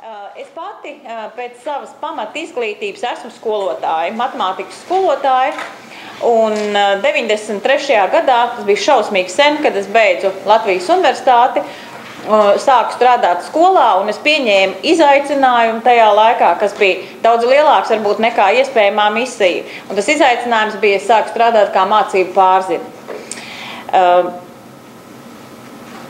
Es pati pēc savas pamata izglītības esmu skolotāja, matemātikas skolotāja. Un 93. gadā, tas bija šausmīgi sen, kad es beidzu Latvijas universitāti, sāku strādāt skolā, un es pieņēmu izaicinājumu tajā laikā, kas bija daudz lielāks varbūt nekā iespējamā misija. Un tas izaicinājums bija, es sāku strādāt kā mācību pārzini.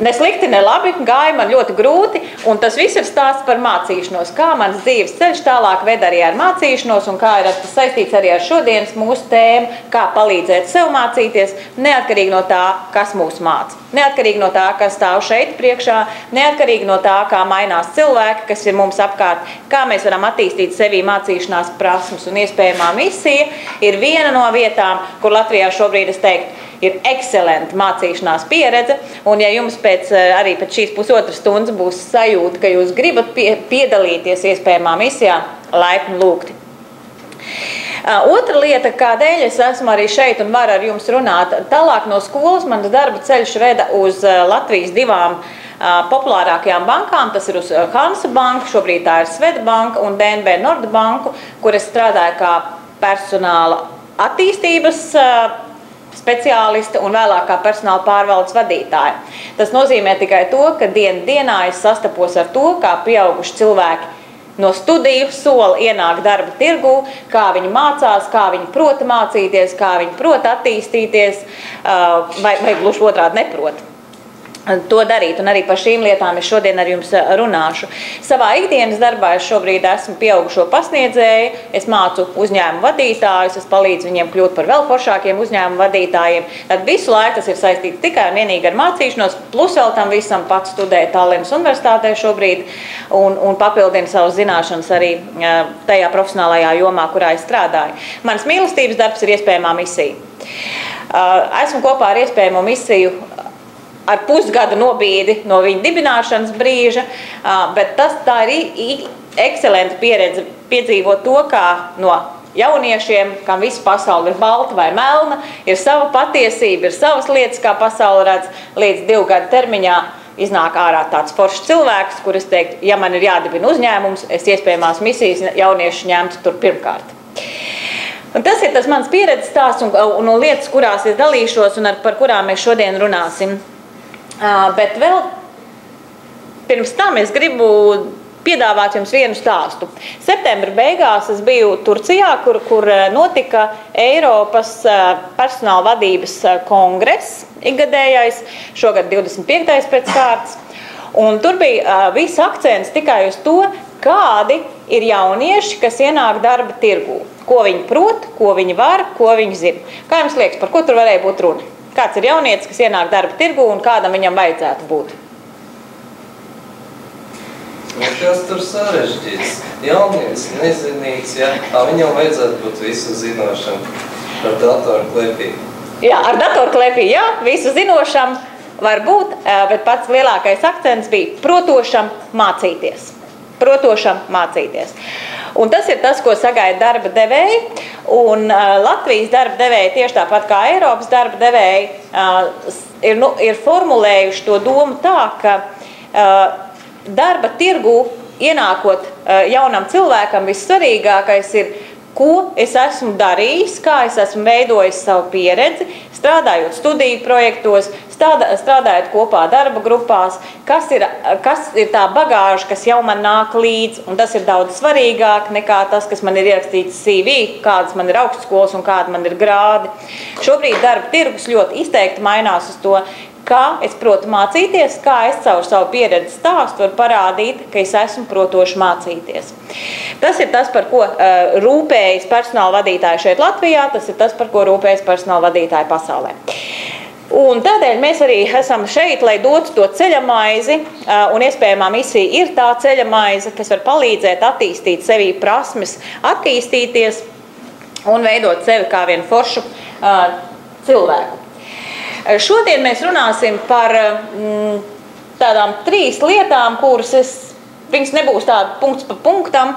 Ne slikti, ne labi, gāja man ļoti grūti, un tas viss ir stāsts par mācīšanos, kā mans dzīves ceļš tālāk ved arī ar mācīšanos, un kā ir tas saistīts arī ar šodienas mūsu tēmu, kā palīdzēt sev mācīties, neatkarīgi no tā, kas mūs māca. Neatkarīgi no tā, kas stāv šeit priekšā, neatkarīgi no tā, kā mainās cilvēki, kas ir mums apkārt, kā mēs varam attīstīt sevī mācīšanās prasmes, un iespējamā misija ir viena no vietām, kur Latvijā šobrīd, es teiktu, ir ekscelenta mācīšanās pieredze, un ja jums arī pēc šīs pusotras stundas būs sajūta, ka jūs gribat piedalīties iespējamā misijā, laipni lūgti. Otra lieta, kādēļ es esmu arī šeit un varu ar jums runāt, tālāk no skolas mans darba ceļš veda uz Latvijas divām populārākajām bankām, tas ir uz Hansa banku, šobrīd tā ir Swedbanka un DNB Nordbanku, kur es strādāju kā personāla attīstības speciālisti un vēlāk kā personāla pārvaldes vadītāji. Tas nozīmē tikai to, ka dienā es sastapos ar to, kā pieauguši cilvēki no studiju sola ienāk darba tirgū, kā viņi mācās, kā viņi prot mācīties, kā viņi prot attīstīties, vai gluži otrādi neprot to darīt, un arī par šīm lietām es šodien ar jums runāšu. Savā ikdienas darbā es šobrīd esmu pieaugušo pasniedzēju, es mācu uzņēmumu vadītājus, es palīdzu viņiem kļūt par vēl foršākiem uzņēmumu vadītājiem. Tad visu laiku tas ir saistīts tikai un vienīgi ar mācīšanos, plus vēl tam visam pats studēju Tallinas universitātē šobrīd un papildinu savas zināšanas arī tajā profesionālajā jomā, kurā es strādāju. Mans mīlestības darbs ir iespējamā misija. Esmu kopā ar iespējamo misiju ar pusgada nobīdi no viņa dibināšanas brīža, bet tā ir ekscelenta pieredze piedzīvot to, kā no jauniešiem, kam visa pasaule ir balta vai melna, ir sava patiesība, ir savas lietas, kā pasaule redz, līdz 2 gadu termiņā iznāk ārā tāds foršs cilvēks, kur es teiktu, ja man ir jādibina uzņēmums, es iespējamās misijas jauniešu ņemtu tur pirmkārt. Un tas ir tas mans pieredzes stāsts un lietas, kurās es dalīšos un par kurām mēs šodien runāsim. Bet vēl pirms tam es gribu piedāvāt jums vienu stāstu. Septembra beigās es biju Turcijā, kur notika Eiropas personāla vadības kongress, ikgadējais, šogad 25. pēc kārtas. Un tur bija viss akcents tikai uz to, kādi ir jaunieši, kas ienāk darba tirgū. Ko viņi prot, ko viņi var, ko viņi zina. Kā jums liekas, par ko tur varēja būt runa? Kāds ir jaunietis, kas ienāk darba tirgu un kādam viņam vajadzētu būt? Kas tur sarežģīts? Jaunietis, nezinīgs, ja? Viņam vajadzētu būt visu zinošam ar datorklēpī. Jā, ar datorklēpī, jā, visu zinošam var būt, bet pats lielākais akcents bija protošam mācīties. Protošam mācīties. Un tas ir tas, ko sagaida darba devēji, un Latvijas darba devēji, tieši tāpat kā Eiropas darba devēji, ir formulējuši to domu tā, ka darba tirgu ienākot jaunam cilvēkam vissvarīgākais ir, ko es esmu darījis, kā es esmu veidojis savu pieredzi, strādājot studiju projektos, strādājot kopā darba grupās, kas ir tā bagāža, kas jau man nāk līdz, un tas ir daudz svarīgāk nekā tas, kas man ir ierakstīts CV, kādas man ir augstskolas un kāda man ir grādi. Šobrīd darba tirgus ļoti izteikti mainās uz to, kā es protu mācīties, kā es caur savu pieredzi stāstu varu parādīt, ka es esmu protoši mācīties. Tas ir tas, par ko rūpējas personāla vadītāji šeit Latvijā, tas ir tas, par ko rūpējas personāla vadītāji pasaulē. Un tādēļ mēs arī esam šeit, lai dotu to ceļamaizi, un iespējamā misija ir tā ceļamaize, kas var palīdzēt attīstīt sevī prasmes, attīstīties un veidot sevi kā vienu foršu cilvēku. Šodien mēs runāsim par tādām 3 lietām, kuras viņas nebūs tāda punkts pa punktam.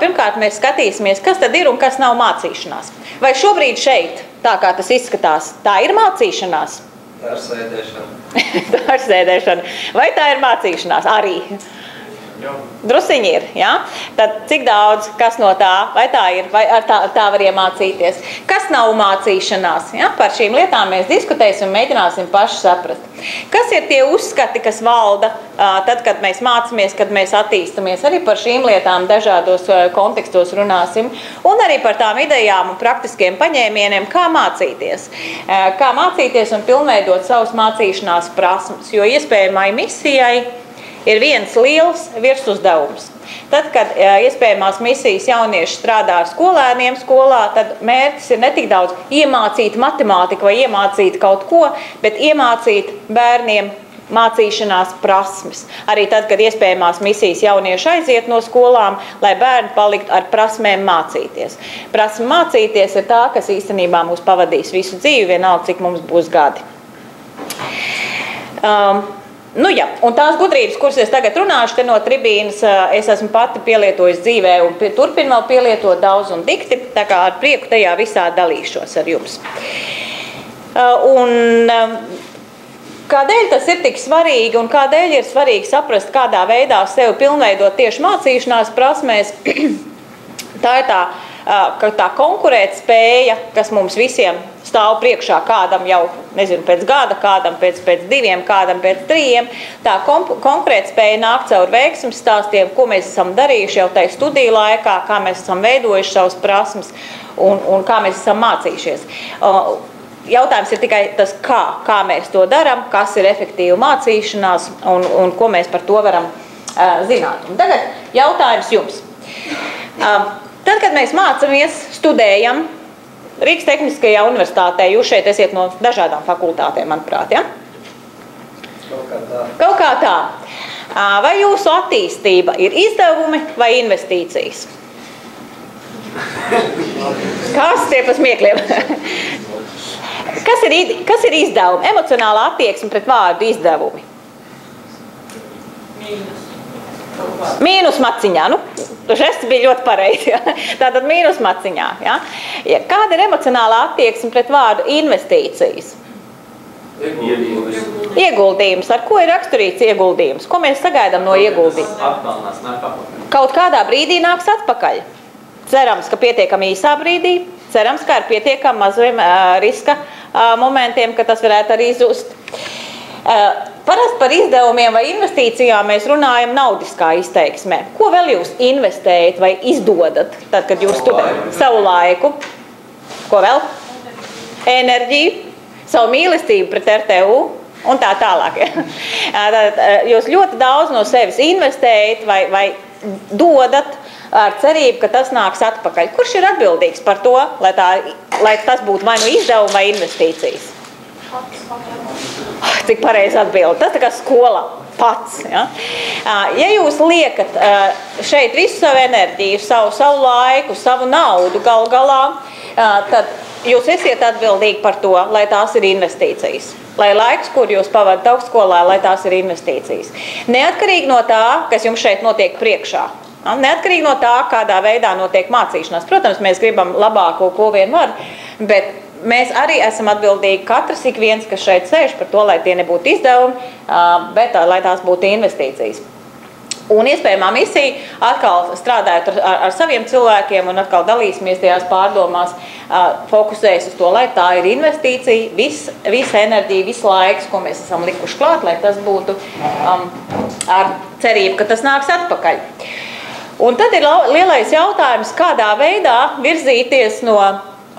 Pirmkārt, mēs skatīsimies, kas tad ir un kas nav mācīšanās. Vai šobrīd šeit, tā kā tas izskatās, tā ir mācīšanās? Tā ir sēdēšana. Tā ir sēdēšana. Vai tā ir mācīšanās? Arī. Drusiņi ir, ja? Tad cik daudz, kas no tā, vai tā ir, vai ar tā var iemācīties? Kas nav mācīšanās? Ja? Par šīm lietām mēs diskutēsim un mēģināsim paši saprast. Kas ir tie uzskati, kas valda tad, kad mēs mācāmies, kad mēs attīstamies? Arī par šīm lietām dažādos kontekstos runāsim. Un arī par tām idejām un praktiskiem paņēmieniem, kā mācīties. Kā mācīties un pilnveidot savus mācīšanās prasmes. Jo iespējamai misijai ir viens liels virsuzdevums. Tad, kad iespējamās misijas jaunieši strādā ar skolēniem skolā, tad mērķis ir ne tik daudz iemācīt matemātiku vai iemācīt kaut ko, bet iemācīt bērniem mācīšanās prasmes. Arī tad, kad iespējamās misijas jaunieši aiziet no skolām, lai bērni paliktu ar prasmēm mācīties. Prasme mācīties ir tā, kas īstenībā mūs pavadīs visu dzīvi, vienalga, cik mums būs gadi. Nu jā, un tās gudrības, kuras es tagad runāšu, te no tribīnas, es esmu pati pielietojis dzīvē un turpinu vēl pielietot daudz un dikti, tā kā ar prieku tajā visā dalīšos ar jums. Un kādēļ tas ir tik svarīgi un kādēļ ir svarīgi saprast, kādā veidā sevi pilnveidot tieši mācīšanās prasmēs, tā ir tā konkurētspēja, kas mums visiem stāv priekšā, kādam jau, nezinu, pēc gada, kādam pēc 2, kādam pēc 3. Tā konkurētspēja nāk caur veiksmes stāstiem, ko mēs esam darījuši jau tajā studiju laikā, kā mēs esam veidojuši savas prasmes un kā mēs esam mācījušies. Jautājums ir tikai tas, kā mēs to darām, kas ir efektīva mācīšanās un ko mēs par to varam zināt. Un tagad jautājums jums. Tad, kad mēs mācāmies, studējam Rīgas Tehniskajā universitātē, jūs šeit esiet no dažādām fakultātēm, manuprāt, ja? Kaut kā tā. Vai jūsu attīstība ir izdevumi vai investīcijas? Kas tie pa smiekliem? Kas ir izdevumi? Emocionālā attieksme pret vārdu izdevumi. Mīnus maciņā, žests bija ļoti pareizi, ja? Tātad mīnus maciņā. Ja? Kāda ir emocionālā attieksme pret vārdu investīcijas? Ieguldījums. Ar ko ir raksturīts ieguldījums? Ko mēs sagaidām no ieguldījuma? Kaut kādā brīdī nāks atpakaļ. Cerams, ka pietiekami īsā brīdī, cerams, ka ar pietiekami maziem riska momentiem, ka tas varētu arī izzust. Parasti par izdevumiem vai investīcijām mēs runājam naudiskā izteiksmē. Ko vēl jūs investējat vai izdodat, tad, kad jūs studējat? Savu laiku. Ko vēl? Enerģiju, savu mīlestību pret RTU un tā tālāk. Jūs ļoti daudz no sevis investējat vai dodat ar cerību, ka tas nāks atpakaļ. Kurš ir atbildīgs par to, lai tas būtu vai nu izdevumi vai investīcijas? Cik pareizi atbildi. Tas tā kā skola pats. Ja, ja jūs liekat šeit visu savu enerģiju, savu laiku, savu naudu galu galā, tad jūs esiet atbildīgi par to, lai tās ir investīcijas. Lai laiks, kur jūs pavadat augstskolā, lai tās ir investīcijas. Neatkarīgi no tā, kas jums šeit notiek priekšā. Neatkarīgi no tā, kādā veidā notiek mācīšanās. Protams, mēs gribam labāko, ko vien var, bet mēs arī esam atbildīgi katrs ik viens, kas šeit sēž par to, lai tie nebūtu izdevumi, bet lai tās būtu investīcijas. Un iespējamā misija atkal strādājot ar saviem cilvēkiem un atkal dalīsimies tajās pārdomās, fokusējas uz to, lai tā ir investīcija, visa enerģija, viss laiks, ko mēs esam likuši klāt, lai tas būtu ar cerību, ka tas nāks atpakaļ. Un tad ir lielais jautājums, kādā veidā virzīties no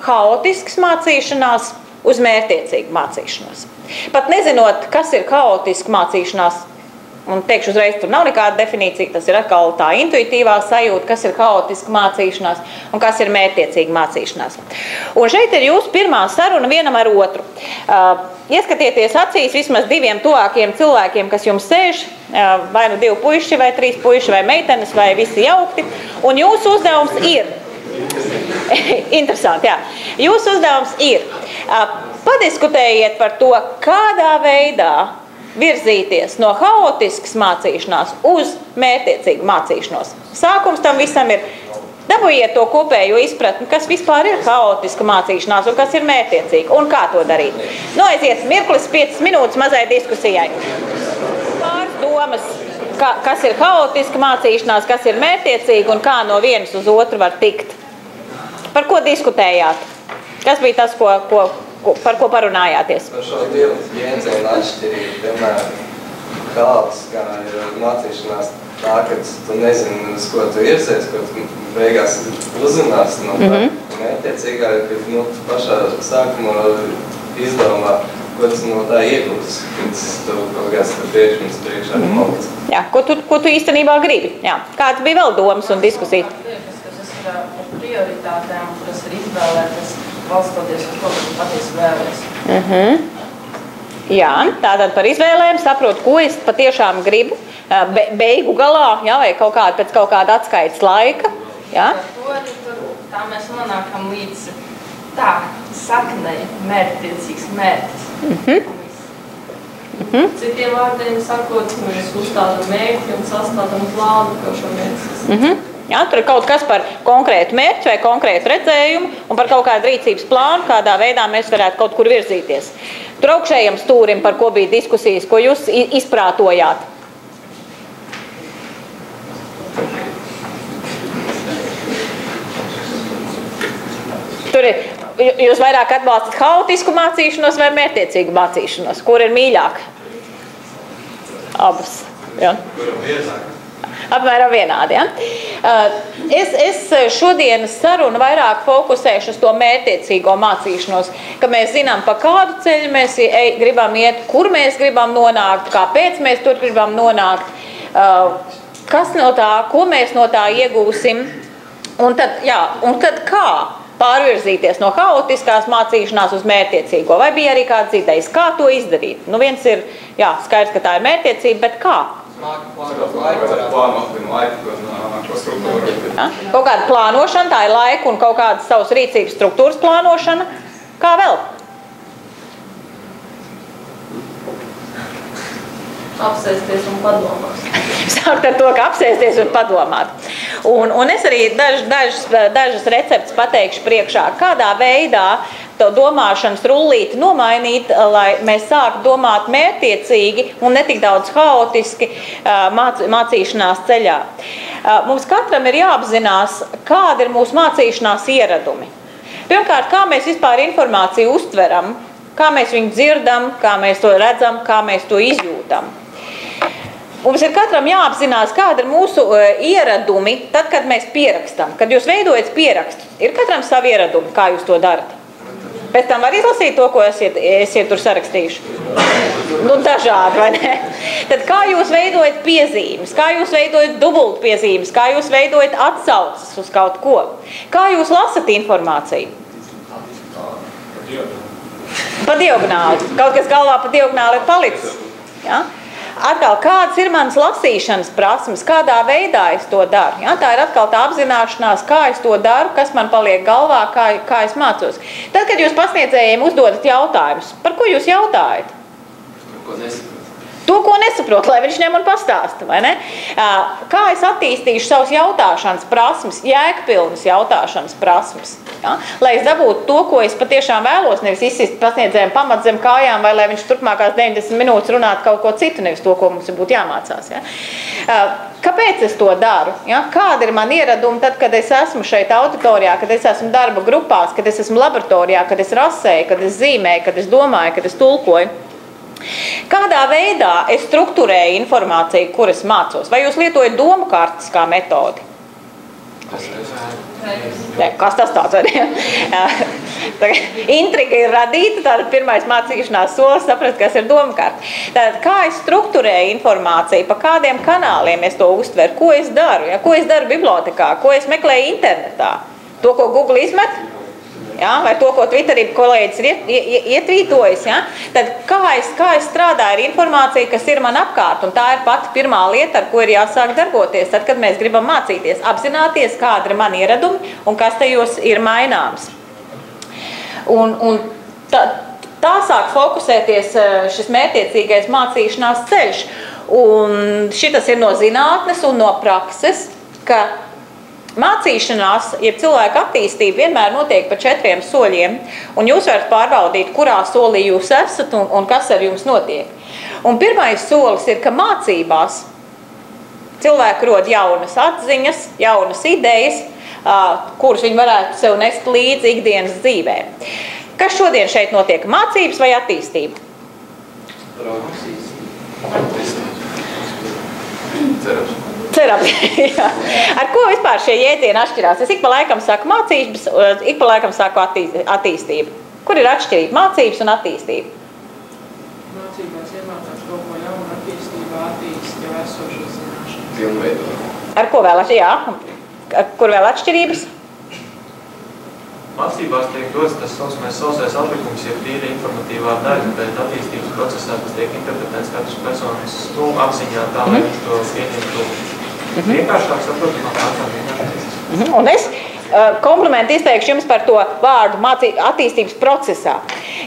haotiskas mācīšanās uz mērķtiecīgu mācīšanos. Pat nezinot, kas ir haotiska mācīšanās, un teikšu uzreiz, tur nav nekāda definīcija, tas ir atkal tā intuitīvā sajūta, kas ir haotiska mācīšanās un kas ir mērķtiecīga mācīšanās. Un šeit ir jūsu pirmā saruna vienam ar otru. Ieskatieties acīs vismaz 2 tuvākiem cilvēkiem, kas jums sēž, vai nu 2 puiši, vai 3 puiši, vai meitenes, vai visi jaukti, un jūsu uzdevums ir interesanti, jā. Jūsu uzdevums ir padiskutējiet par to, kādā veidā virzīties no haotiskas mācīšanās uz mērķtiecīgu mācīšanos. Sākums tam visam ir dabūjiet to kopējo izpratni, kas vispār ir haotiska mācīšanās un kas ir mērķtiecīga un kā to darīt. Aiziet mirklis 5 minūtes mazai diskusijai. Pāris domas kas ir haotiska mācīšanās, kas ir mērķtiecīga un kā no vienas uz otru var tikt. Par ko diskutējāt? Kas bija tas, par ko parunājāties? Par šo divu jēdzienu atšķirību, piemēram, haotiskā ir mācīšanās tā, ka tu nezini, uz ko tu iecies, ko tu beigās uzzinās no tā. Mērķtiecīgā ir, ka tu pašā sākumā izdomā, ko tu no tā iegūsi, kad tu kaut kāds priekšmets priekšā palic. Jā, ko tu īstenībā gribi? Jā. Kāds bija vēl domas un diskusija? Tas ir par prioritātēm, kuras ir izvēlētas balstoties uz to, kas patiesi vēlēs. Jā, tātad par izvēlēm saprotu, ko es patiešām gribu beigu galā, jā, vai pēc kaut kāda atskaites laika. Jā. To arī tā mēs nonākam līdz tā saknei mērķtiecīgs mērķis. Citiem vārdiem sakot, mēs uzstādam mērķi un sastādam plānu, kā šo mērķi. Jā, tur ir kaut kas par konkrētu mērķi vai konkrētu redzējumu un par kaut kādu rīcības plānu, kādā veidā mēs varētu kaut kur virzīties. Tur augšējam stūrim, par ko bija diskusijas, ko jūs izprātojāt. Tur ir, jūs vairāk atbalstat haotisku mācīšanos vai mērķtiecīgu mācīšanos? Kur ir mīļāk? Abas. Ja? Apmēram vienādi. Ja? Es šodienas sarunu vairāk fokusēšu uz to mērķtiecīgo mācīšanos, ka mēs zinām, pa kādu ceļu mēs gribam iet, kur mēs gribam nonākt, kāpēc mēs tur gribam nonākt, kas no tā, ko mēs no tā iegūsim, un tad kā pārvirzīties no haotiskās mācīšanās uz mērķtiecīgo. Vai bija arī kāds idejas, kā to izdarīt? Nu, viens ir, skaidrs, ka tā ir mērķtiecība, bet kā? Kaut kāda plānošana, tā ir laika un kaut kādas savas rīcības struktūras plānošana. Kā vēl? Apsēsties un padomāt. Sākt ar to, ka apsēsties un padomāt. Un es arī dažas receptes pateikšu priekšā, kādā veidā to domāšanas rullīti nomainīt, lai mēs sāktu domāt mērķtiecīgi un ne tik daudz haotiski mācīšanās ceļā. Mums katram ir jāapzinās, kāda ir mūsu mācīšanās ieradumi. Pirmkārt, kā mēs vispār informāciju uztveram, kā mēs viņu dzirdam, kā mēs to redzam, kā mēs to izjūtam. Mums ir katram jāapzinās, kāda ir mūsu ieradumi, tad, kad mēs pierakstam. Kad jūs veidojat pierakstu, ir katram savi ieradumi, kā jūs to darat. Pēc tam var izlasīt to, ko esiet tur sarakstījuši. Nu, dažādi, vai ne? Tad kā jūs veidojat piezīmes, kā jūs veidojat dubultpiezīmes, kā jūs veidojat atsauces uz kaut ko? Kā jūs lasat informāciju? Pa diagonāli. Kaut kas galvā pa diagonāli ir palicis. Ja? Atkal, kādas ir manas lasīšanas prasmes, kādā veidā es to daru. Ja? Tā ir atkal tā apzināšanās, kā es to daru, kas man paliek galvā, kā es mācos. Tad, kad jūs pasniedzējiem uzdodat jautājumus, par ko jūs jautājat? To, ko nesaprot, lai viņš ņem un pastāsta, vai ne? Kā es attīstīšu savus jautāšanas prasmes, jēgpilnas jautāšanas prasmes, ja? Lai es dabūtu to, ko es patiešām vēlos, nevis izsist pasniedzējiem pamat zem kājām, vai lai viņš turpmākās 90 minūtes runātu kaut ko citu, nevis to, ko mums būtu jāmācās. Ja? Kāpēc es to daru? Ja? Kāda ir man ieraduma tad, kad es esmu šeit auditorijā, kad es esmu darba grupās, kad es esmu laboratorijā, kad es rasēju, kad es zīmēju, kad es domāju, kad es tulkoju? Kādā veidā es strukturēju informāciju, kur es mācos? Vai jūs lietojat domu kartes kā metodi? Kas tas tāds? Intriga ir radīta, tātad pirmais mācīšanās solis saprast, kas ir domu karte. Tātad, kā es strukturēju informāciju, pa kādiem kanāliem es to uztveru, ko es daru, ja? Ko es daru bibliotekā, ko es meklēju internetā? To, ko Google izmet? Ja, vai to, ko Twitterī kolēģis ir ietvītojis, ja? Tad kā es strādāju ar informāciju, kas ir man apkārt, un tā ir pati pirmā lieta, ar ko ir jāsāk darboties, tad, kad mēs gribam mācīties, apzināties, kāda ir mani ieradumi un kas tajos ir maināms. Un tā sāk fokusēties šis mērķtiecīgais mācīšanās ceļš, un šitas ir no zinātnes un no prakses, ka mācīšanās, jeb cilvēka attīstība vienmēr notiek pa 4 soļiem, un jūs varat pārbaudīt, kurā solī jūs esat un kas ar jums notiek. Un pirmais solis ir, ka mācībās Cilvēki rod jaunas atziņas, jaunas idejas, kuras viņi varētu sev nest līdzi ikdienas dzīvē. Kas šodien šeit notiek? Mācības vai attīstība? Terapija. Ar ko vispār šie jēdzieni atšķirās? Es ik pa laikam saku mācības, ik pa laikam saku attīstību. Kur ir atšķirība? Mācības un attīstība. Mācībās iemācās kaut ko jaunu, attīstībā attīst jau esošas zināšanas. Pilnveidot. Ar ko vēl? Jā. Kur vēl atšķirības? Mācībās tiek dots tas sausais atlikums, ja tīri informatīvā daļa, bet attīstības procesā tas tiek interpretēts katras personas apziņā tā, lai viņš to pieņemtu vienkāršāk saprotamāk vienkāršāk. Un es komplimentu izteikšu jums par to vārdu attīstības procesā,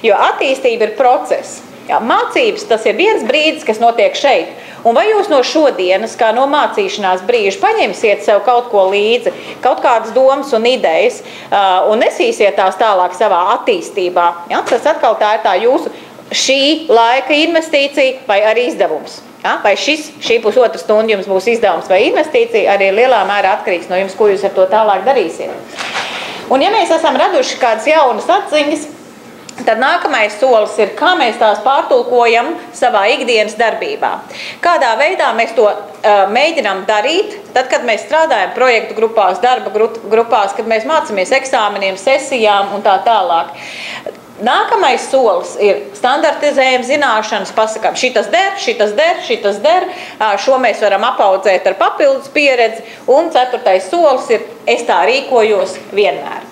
jo attīstība ir process. Jā, mācības tas ir viens brīdis, kas notiek šeit. Un vai jūs no šodienas, kā no mācīšanās brīža, paņemsiet sev kaut ko līdzi, kaut kādas domas un idejas, un nesīsiet tās tālāk savā attīstībā? Ja? Tas atkal tā ir tā jūsu šī laika investīcija vai arī izdevums. Ja? Vai šī pusotra stunda jums būs izdevums vai investīcija, arī lielā mērā atkarīgs no jums, ko jūs ar to tālāk darīsiet. Un ja mēs esam raduši kādas jaunas atziņas, tad nākamais solis ir, kā mēs tās pārtulkojam savā ikdienas darbībā. Kādā veidā mēs to mēģinām darīt, tad, kad mēs strādājam projektu grupās, darba grupās, kad mēs mācāmies eksāmeniem, sesijām un tā tālāk. Nākamais solis ir standartizējam zināšanas, pasakām, šitas der, šitas der, šitas der, šo mēs varam apaudzēt ar papildus pieredzi, un 4. solis ir, es tā rīkojos vienmēr.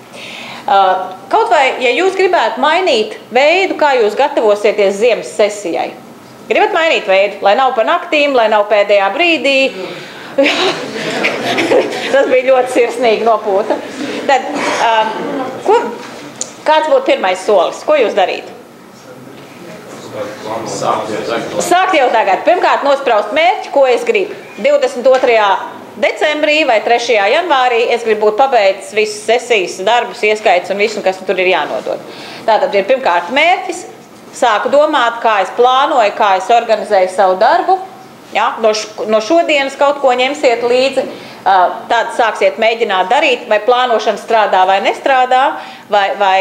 Kaut vai, ja jūs gribētu mainīt veidu, kā jūs gatavosieties ziemas sesijai. Gribat mainīt veidu, lai nav pa naktīm, lai nav pēdējā brīdī. Tas bija ļoti sirsnīgi nopūta. Tad, kāds būtu pirmais solis? Ko jūs darītu? Sākt jau tagad. Pirmkārt, nospraust mērķi, ko es gribu. 22. decembrī vai 3. janvārī es gribu būt pabeidzis visas sesijas, darbus, ieskaits un visu, kas tur ir jānodod. Tātad ir pirmkārt mērķis, sāku domāt, kā es plānoju, kā es organizēju savu darbu. Ja? No šodienas kaut ko ņemsiet līdzi, tad sāksiet mēģināt darīt, vai plānošana strādā vai nestrādā, vai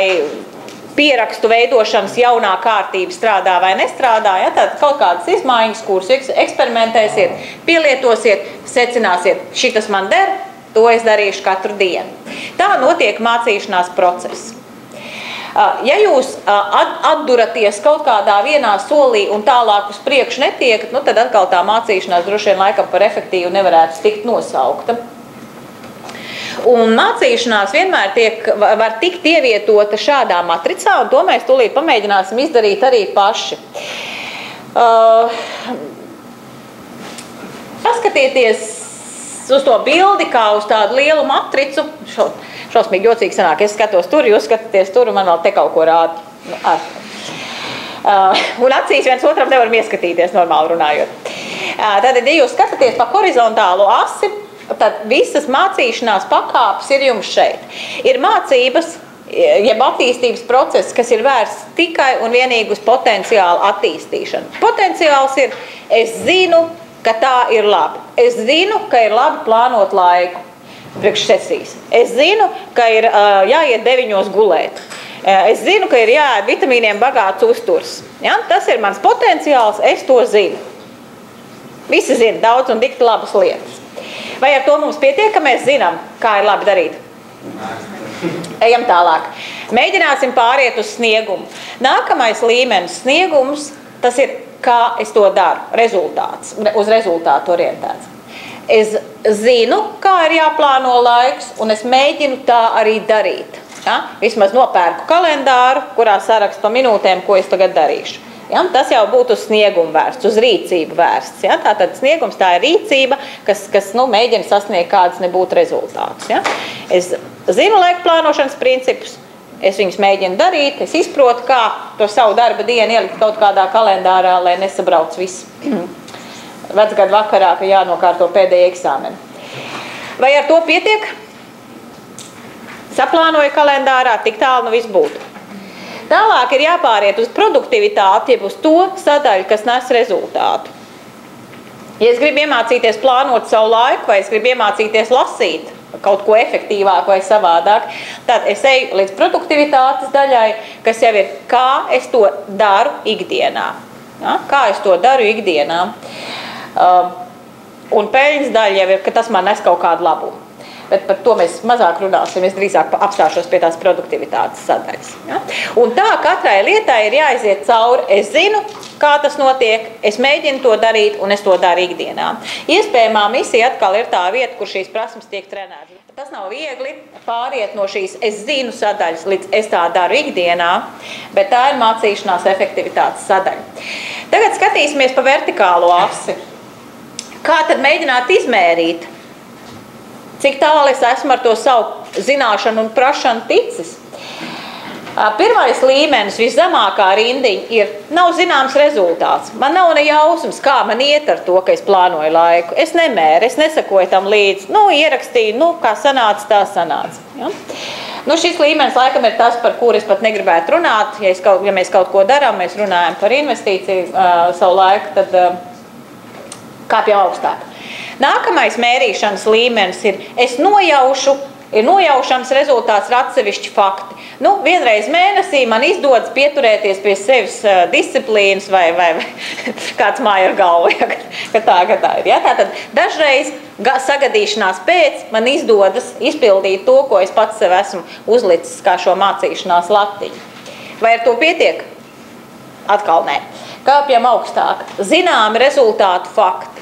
pierakstu veidošanas jaunā kārtība strādā vai nestrādā, ja, tad kaut kādas izmaiņas, kuras eksperimentēsiet, pielietosiet, secināsiet, šitas man der, to es darīšu katru dienu. Tā notiek mācīšanās process. Ja jūs atduraties kaut kādā vienā solī un tālāk uz priekšu netiekat, nu tad atkal tā mācīšanās droši vien laikam par efektīvu nevarētu tikt nosaukta. Un mācīšanās vienmēr var tikt ievietota šādā matricā, un to mēs tūlīt pamēģināsim izdarīt arī paši. Paskatieties uz to bildi kā uz tādu lielu matricu. Šausmīgi jocīgi sanāk, es skatos tur, jūs skatāties tur, un man vēl te kaut ko rāda. Un acīs viens otram nevaram ieskatīties, normāli runājot. Tātad, ja jūs skatāties pa horizontālo asi, tad visas mācīšanās pakāpes ir jums šeit. Ir mācības, jeb attīstības process, kas ir vērsts tikai un vienīgi uz potenciālu attīstīšanu. Potenciāls ir, es zinu, ka tā ir labi. Es zinu, ka ir labi plānot laiku priekš sesijas. Es zinu, ka ir jāiet 9 gulēt. Es zinu, ka ir jāēd vitamīniem bagāts uzturs. Ja? Tas ir mans potenciāls, es to zinu. Visi zina daudz un dikti labas lietas. Vai ar to mums pietiek, ka mēs zinām, kā ir labi darīt? Ejam tālāk. Mēģināsim pāriet uz sniegumu. Nākamais līmenis sniegums, tas ir, kā es to daru, rezultāts, uz rezultātu orientēts. Es zinu, kā ir jāplāno laiks, un es mēģinu tā arī darīt. Ja? Vismaz nopērku kalendāru, kurā sarakstu pa minūtēm, ko es tagad darīšu. Ja? Tas jau būtu uz sniegumu vērsts, uz rīcību vērsts. Ja? Tātad sniegums tā ir rīcība, kas mēģina sasniegt kādas nebūtu rezultātus. Ja? Es zinu laika plānošanas principus, es viņus mēģinu darīt, es izprotu, kā to savu darba dienu ielikt kaut kādā kalendārā, lai nesabrauc viss. Vecgadu vakarā, ka jānokārto pēdējie eksāmeni. Vai ar to pietiek? Saplānoju kalendārā, tik tālu nu viss būtu. Tālāk ir jāpāriet uz produktivitāti, jeb uz to sadaļu, kas nes rezultātu. Ja es gribu iemācīties plānot savu laiku, vai es gribu iemācīties lasīt kaut ko efektīvāk vai savādāk, tad es eju līdz produktivitātes daļai, kas jau ir, kā es to daru ikdienā. Ja? Kā es to daru ikdienā. Un peļņas daļa jau ir, ka tas man nes kaut kādu labumu. Bet par to mēs mazāk runāsim, es drīzāk apstāšos pie tās produktivitātes sadaļas. Ja? Un tā katrai lietai ir jāiziet cauri. Es zinu, kā tas notiek, es mēģinu to darīt un es to daru ikdienā. Iespējamā misija atkal ir tā vieta, kur šīs prasmes tiek trenētas. Tas nav viegli pāriet no šīs es zinu sadaļas līdz es tā daru ikdienā, bet tā ir mācīšanās efektivitātes sadaļa. Tagad skatīsimies pa vertikālo asi. Kā tad mēģināt izmērīt? Cik tālu es esmu ar to savu zināšanu un prašanu ticis? Pirmais līmenis, viszemākā rindiņa, nav zināms rezultāts. Man nav ne jausmas, kā man iet ar to, ka es plānoju laiku. Es nemēru, es nesakoju tam līdzi. Ierakstīju, kā sanāca, tā sanāca. Ja? Šis līmenis laikam ir tas, par kur es pat negribētu runāt. Ja mēs kaut ko darām, mēs runājam par investīciju savu laiku, tad kāpjam augstāk. Nākamais mērīšanas līmenis es nojaušu, ir nojaušams rezultāts ar atsevišķi fakti. Vienreiz mēnesī man izdodas pieturēties pie sevis disciplīnas vai kāds māja ar galvu, ka tā ir. Ja? Tātad dažreiz sagadīšanās pēc man izdodas izpildīt to, ko es pats sev esmu uzlicis kā šo mācīšanās latiņu. Vai ar to pietiek? Atkal nē. Kāpjam augstāk. Zināmi rezultātu fakti.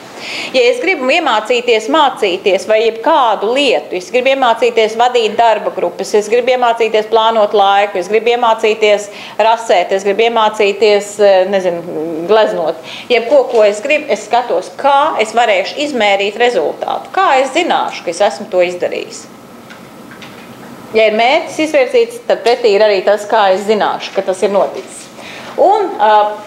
Ja es gribu iemācīties mācīties vai jebkādu lietu, es gribu iemācīties vadīt darba grupas, es gribu iemācīties plānot laiku, es gribu iemācīties rasēt, es gribu iemācīties, gleznot. Jebko, ko es gribu, es skatos, kā es varēšu izmērīt rezultātu. Kā es zināšu, ka es esmu to izdarījis. Ja ir mērķis izvirsīts, tad pretī ir arī tas, kā es zināšu, ka tas ir noticis. Un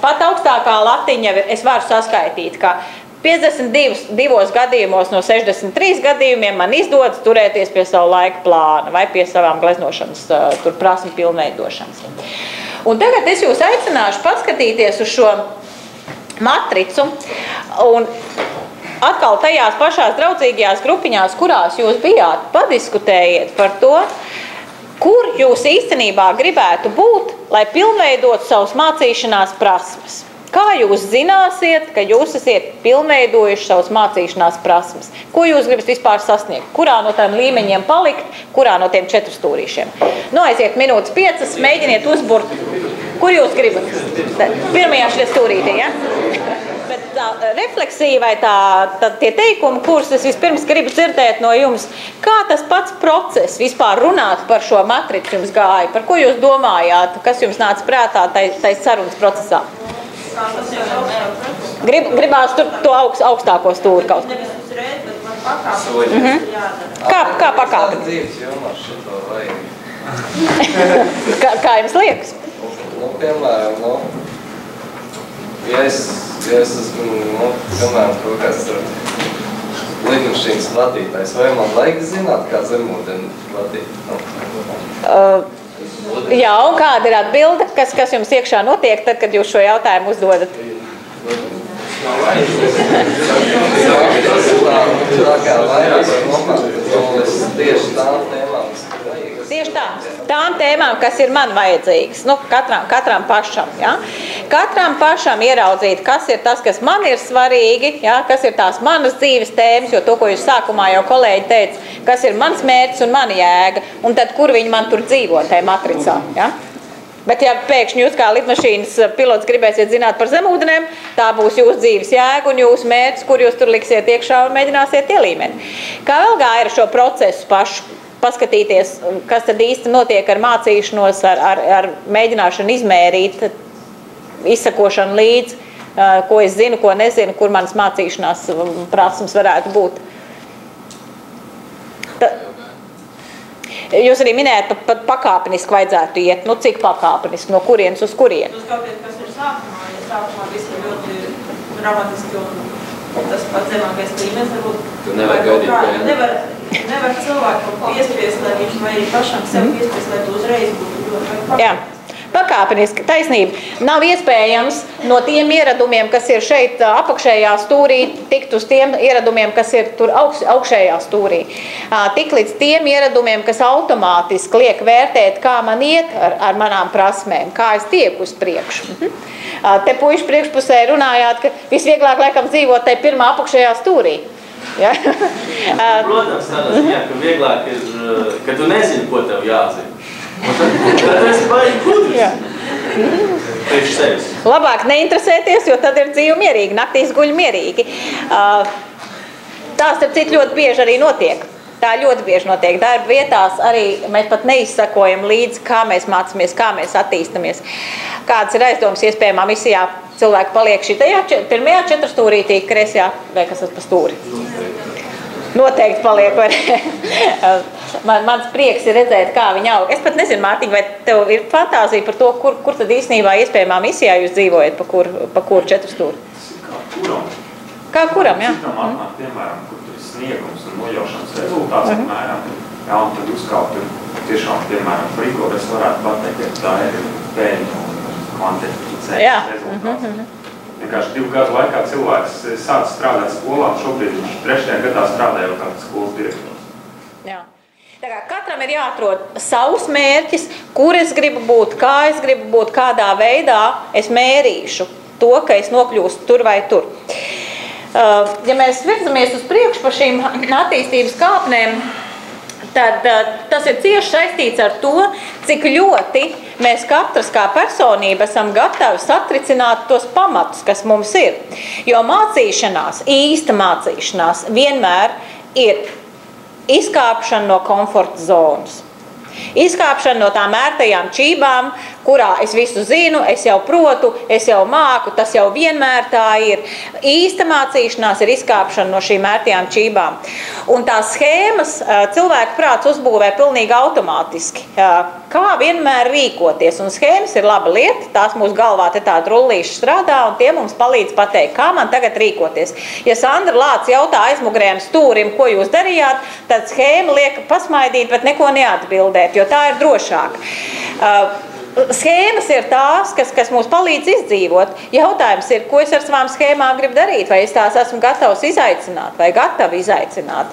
pat augstākā latiņa es varu saskaitīt, ka 52 gadījumos no 63 gadījumiem man izdodas turēties pie savu laika plāna vai pie savām gleznošanas prasmu pilnveidošanas. Un tagad es jūs aicināšu paskatīties uz šo matricu un atkal tajās pašās draudzīgajās grupiņās, kurās jūs bijāt, padiskutējiet par to, kur jūs īstenībā gribētu būt, lai pilnveidot savus mācīšanās prasmes. Kā jūs zināsiet, ka jūs esat pilnveidojuši savus mācīšanās prasmes? Ko jūs gribat vispār sasniegt? Kurā no tiem līmeņiem palikt? Kurā no tiem 4 stūrīšiem? Aiziet minūtes 5, mēģiniet uzburt. Kur jūs gribat? Pirmajā šajā stūrītī, ja? Bet tā refleksija vai tie teikumi, kurus es vispirms gribu dzirdēt no jums, kā tas pats process vispār runāt par šo matricu jums gāja? Par ko jūs domājāt? Kas jums nāca prātā tai sarunas procesā? Gribās to augstāko stūri kaut kā. Nevis uzreiz, bet man pakāpes jādara. Kā pakāpes? Dzīves jomā šito vajag. Kā jums liekas? Piemēram, ja es esmu, piemēram, kaut kāds lidmašīnas vadītājs, vai man vajag zināt, kā zemūdeni vadīt? Jā, un kāda ir atbilde, kas jums iekšā notiek, tad, kad jūs šo jautājumu uzdodat? Tieši tām tēmām, kas ir man vajadzīgas, katram pašam. Ja? Katram pašam ieraudzīt, kas ir tas, kas man ir svarīgi, ja? Kas ir tās manas dzīves tēmas, jo to, ko jūs sākumā jau kolēģi teica, kas ir mans mērķis un mana jēga, un tad, kur viņi man tur dzīvo tajā matricā. Ja? Bet, ja pēkšņi jūs kā lidmašīnas pilots gribēsiet zināt par zemūdenēm, tā būs jūsu dzīves jēga un jūsu mērķis, kur jūs tur liksiet iekšā un mēģināsiet ielīmēt. Kā vēl gāja ar šo procesu pašu? Paskatīties, kas tad īsti notiek ar mācīšanos, ar mēģināšanu izmērīt, izsakošanu līdzi, ko es zinu, ko nezinu, kur manas mācīšanās prasmes varētu būt. Jūs arī minējat, pat pakāpeniski vajadzētu iet. Cik pakāpeniski? No kurienes uz kurieni? Skaties, kas ir sākumā. Ja sākumā viss ir ļoti dramatiski un tas pats zemākais līmenis varbūt. Tu nevar gaidīt, vai nevar cilvēku piespiest, lai viņš vai pašam sev piespiest, lai tu uzreiz būtu ļoti pakāpeniski. Jā. Pakāpeniski, taisnība. Nav iespējams no tiem ieradumiem, kas ir šeit apakšējā stūrī, tikt uz tiem ieradumiem, kas ir tur augšējā stūrī. Tik līdz tiem ieradumiem, kas automātiski liek vērtēt, kā man iet ar manām prasmēm, kā es tieku uz priekšu. Te puiši priekšpusē runājāt, ka visvieglāk laikam dzīvot te pirmā apakšējā stūrī. Ja? Protams, tādā ziņā, ka vieglāk ir, ka tu nezini, ko tev jāzina. Tad esi baigi gudrs. Priekš sevis. Labāk neinteresēties, jo tad ir dzīve mierīgi, naktīs guļ mierīgi. Tā, starp citu, ļoti bieži arī notiek. Tā ļoti bieži notiek. Darba vietās arī mēs pat neizsakojam līdzi, kā mēs mācāmies, kā mēs attīstamies. Kādas ir aizdomas iespējamā misijā cilvēki paliek šitajā pirmajā 4 stūrītī, kreisajā, vai kas tas pa stūri? Noteikti paliek, vai mans prieks ir redzēt, kā viņi aug. Es pat nezinu, Mārtiņ, vai tev ir fantāzija par to, kur tad īstenībā iespējamā misijā jūs dzīvojat, pa kuru 4 stūri? Kā kuram? Kā kuram, jā? Citam atnāk, piemēram, kur tur ir sniegums un nojaušanas rezultāts, apmēram, jā, un tad uzkāpt tur tiešām, piemēram, friko, es varētu pateikt, ka tā ir pēļņu un kvantificējas rezultāts. Vienkārši 2 gadu laikā cilvēks sāc strādāt skolā, šobrīd viņš 3. gadā strādā jau kāds skolas direktors. Jā. Tā kā katram ir jāatrod savus mērķis, kur es gribu būt, kā es gribu būt, kādā veidā es mērīšu to, ka es nokļūstu tur vai tur. Ja mēs virzamies uz priekšu par šīm attīstības kāpnēm, tad tas ir cieši saistīts ar to, cik ļoti mēs katrs kā personība esam gatavi satricināt tos pamatus, kas mums ir. Jo mācīšanās, īsta mācīšanās vienmēr ir izkāpšana no komforta zonas. Izkāpšana no tām ērtajām čībām, kurā es visu zinu, es jau protu, es jau māku, tas jau vienmēr tā ir. Īsta mācīšanās ir izkāpšana no šīm ērtajām čībām. Un tās schēmas cilvēku prāts uzbūvē pilnīgi automātiski. Kā vienmēr rīkoties. Un schēmas ir laba lieta, tās mūsu galvā te tāda rullīša strādā, un tie mums palīdz pateikt, kā man tagad rīkoties. Ja Sandra Lācis jautā aizmugurējiem stūrim, ko jūs darījāt, tad schēma liek pasmaidīt, bet neko neatbildēt, jo tā ir drošāk. Schēmas ir tās, kas mums palīdz izdzīvot. Jautājums ir, ko es ar savām schēmām gribu darīt, vai es tās esmu gatavs izaicināt, vai gatavi izaicināt.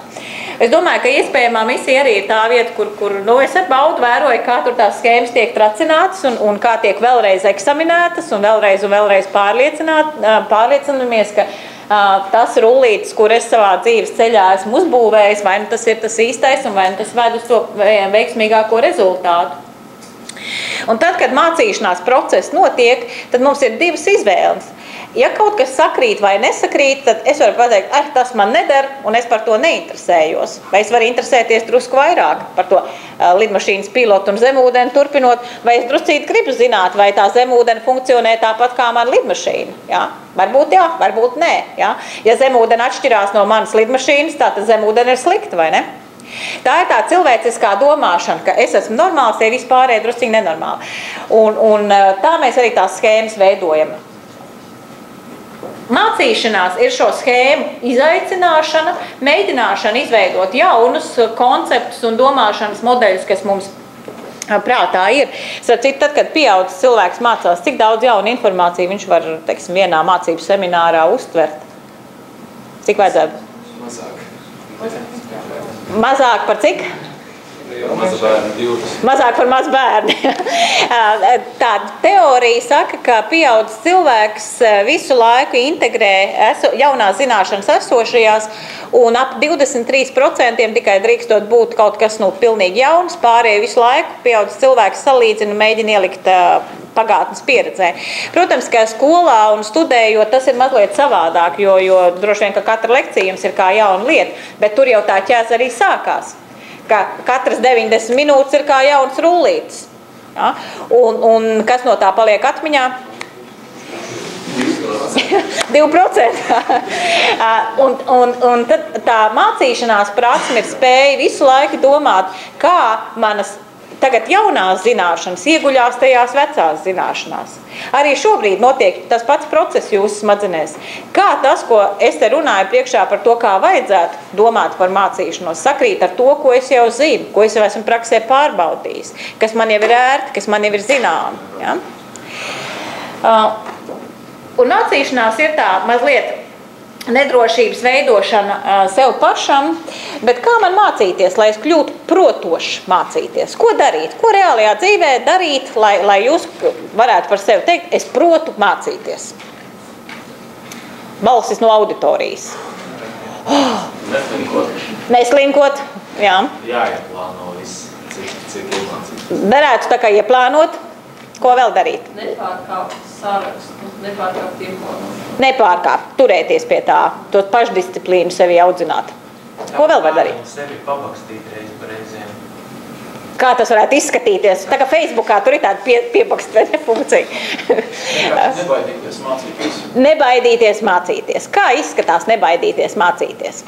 Es domāju, ka iespējamā misija arī ir tā vieta, kur es ar baudu vēroju, kā tur tās schēmas tiek tracinātas un kā tiek vēlreiz eksaminētas un vēlreiz pārliecinamies, ka tas rullītis, kur es savā dzīves ceļā esmu uzbūvējis, vai nu tas ir tas īstais un vai nu tas ved uz to veiksmīgāko rezultātu. Un tad, kad mācīšanās process notiek, tad mums ir 2 izvēles. Ja kaut kas sakrīt vai nesakrīt, tad es varu pateikt, tas man neder, un es par to neinteresējos. Vai es varu interesēties drusku vairāk par to lidmašīnas pilotu un zemūdeni turpinot, vai es druscīt gribu zināt, vai tā zemūdeni funkcionē tāpat kā man lidmašīna. Ja? Varbūt jā, varbūt nē. Ja, ja zemūdeni atšķirās no manas lidmašīnas, tad zemūdeni ir slikta, vai ne? Tā ir tā cilvēciskā domāšana, ka es esmu normāls, ja vispārēji drusciņi nenormāli. Un tā mēs arī tās schēmas veidojam. Mācīšanās ir šo schēmu izaicināšana, mēģināšana izveidot jaunus konceptus un domāšanas modeļus, kas mums prātā ir. Tad, kad pieaudzis cilvēks mācās, cik daudz jaunu informāciju viņš var, teiksim, vienā mācību seminārā uztvert? Cik vajadzētu? Mazāk par cik? Mazāk par maz bērni. Tā teorija saka, ka pieaudzis cilvēks visu laiku integrē jaunās zināšanas esošajās, un ap 23% tikai drīkstot būt kaut kas pilnīgi jauns, pārējie visu laiku pieaudzis cilvēks salīdzina un mēģina ielikt pagātnes pieredzē. Protams, ka skolā un studējot tas ir mazliet savādāk, jo droši vien, ka katra lekcija jums ir kā jauna lieta, bet tur jau tā ķēze arī sākās. Ka katras 90 minūtes ir kā jauns rullītis. Ja? Un kas no tā paliek atmiņā? 2%. Un tad tā mācīšanās prasme ir spēja visu laiku domāt, kā manas tagad jaunās zināšanas ieguļās tajās vecās zināšanās. Arī šobrīd notiek tas pats process jūsu smadzenēs. Kā tas, ko es te runāju priekšā par to, kā vajadzētu domāt par mācīšanos, sakrīt ar to, ko es jau zinu, ko es jau esmu praksē pārbaudījis, kas man jau ir ērti, kas man jau ir zināmi. Ja? Un mācīšanās ir tā mazliet nedrošības veidošana sev pašam, bet kā man mācīties, lai es kļūtu protošs mācīties? Ko darīt? Ko reālajā dzīvē darīt, lai jūs varētu par sevi teikt, es protu mācīties? Balsis no auditorijas. Neslinkot. Neslinkot, jā. Jāieplāno viss, cik iemācīt. Darētu tā kā ieplānot. Ko vēl darīt? Nepārkāpt sarakstu, nepārkāpt ieplānošanu. Nepārkāpt, turēties pie tā, to pašdisciplīnu sevi audzināt. Ko vēl var darīt? Sevi pabakstīt reizi par reizēm. Kā tas varētu izskatīties? Tā kā Facebookā tur ir tāda piebakst vai ne funkcija. Nebaidīties mācīties. Nebaidīties mācīties. Kā izskatās nebaidīties mācīties?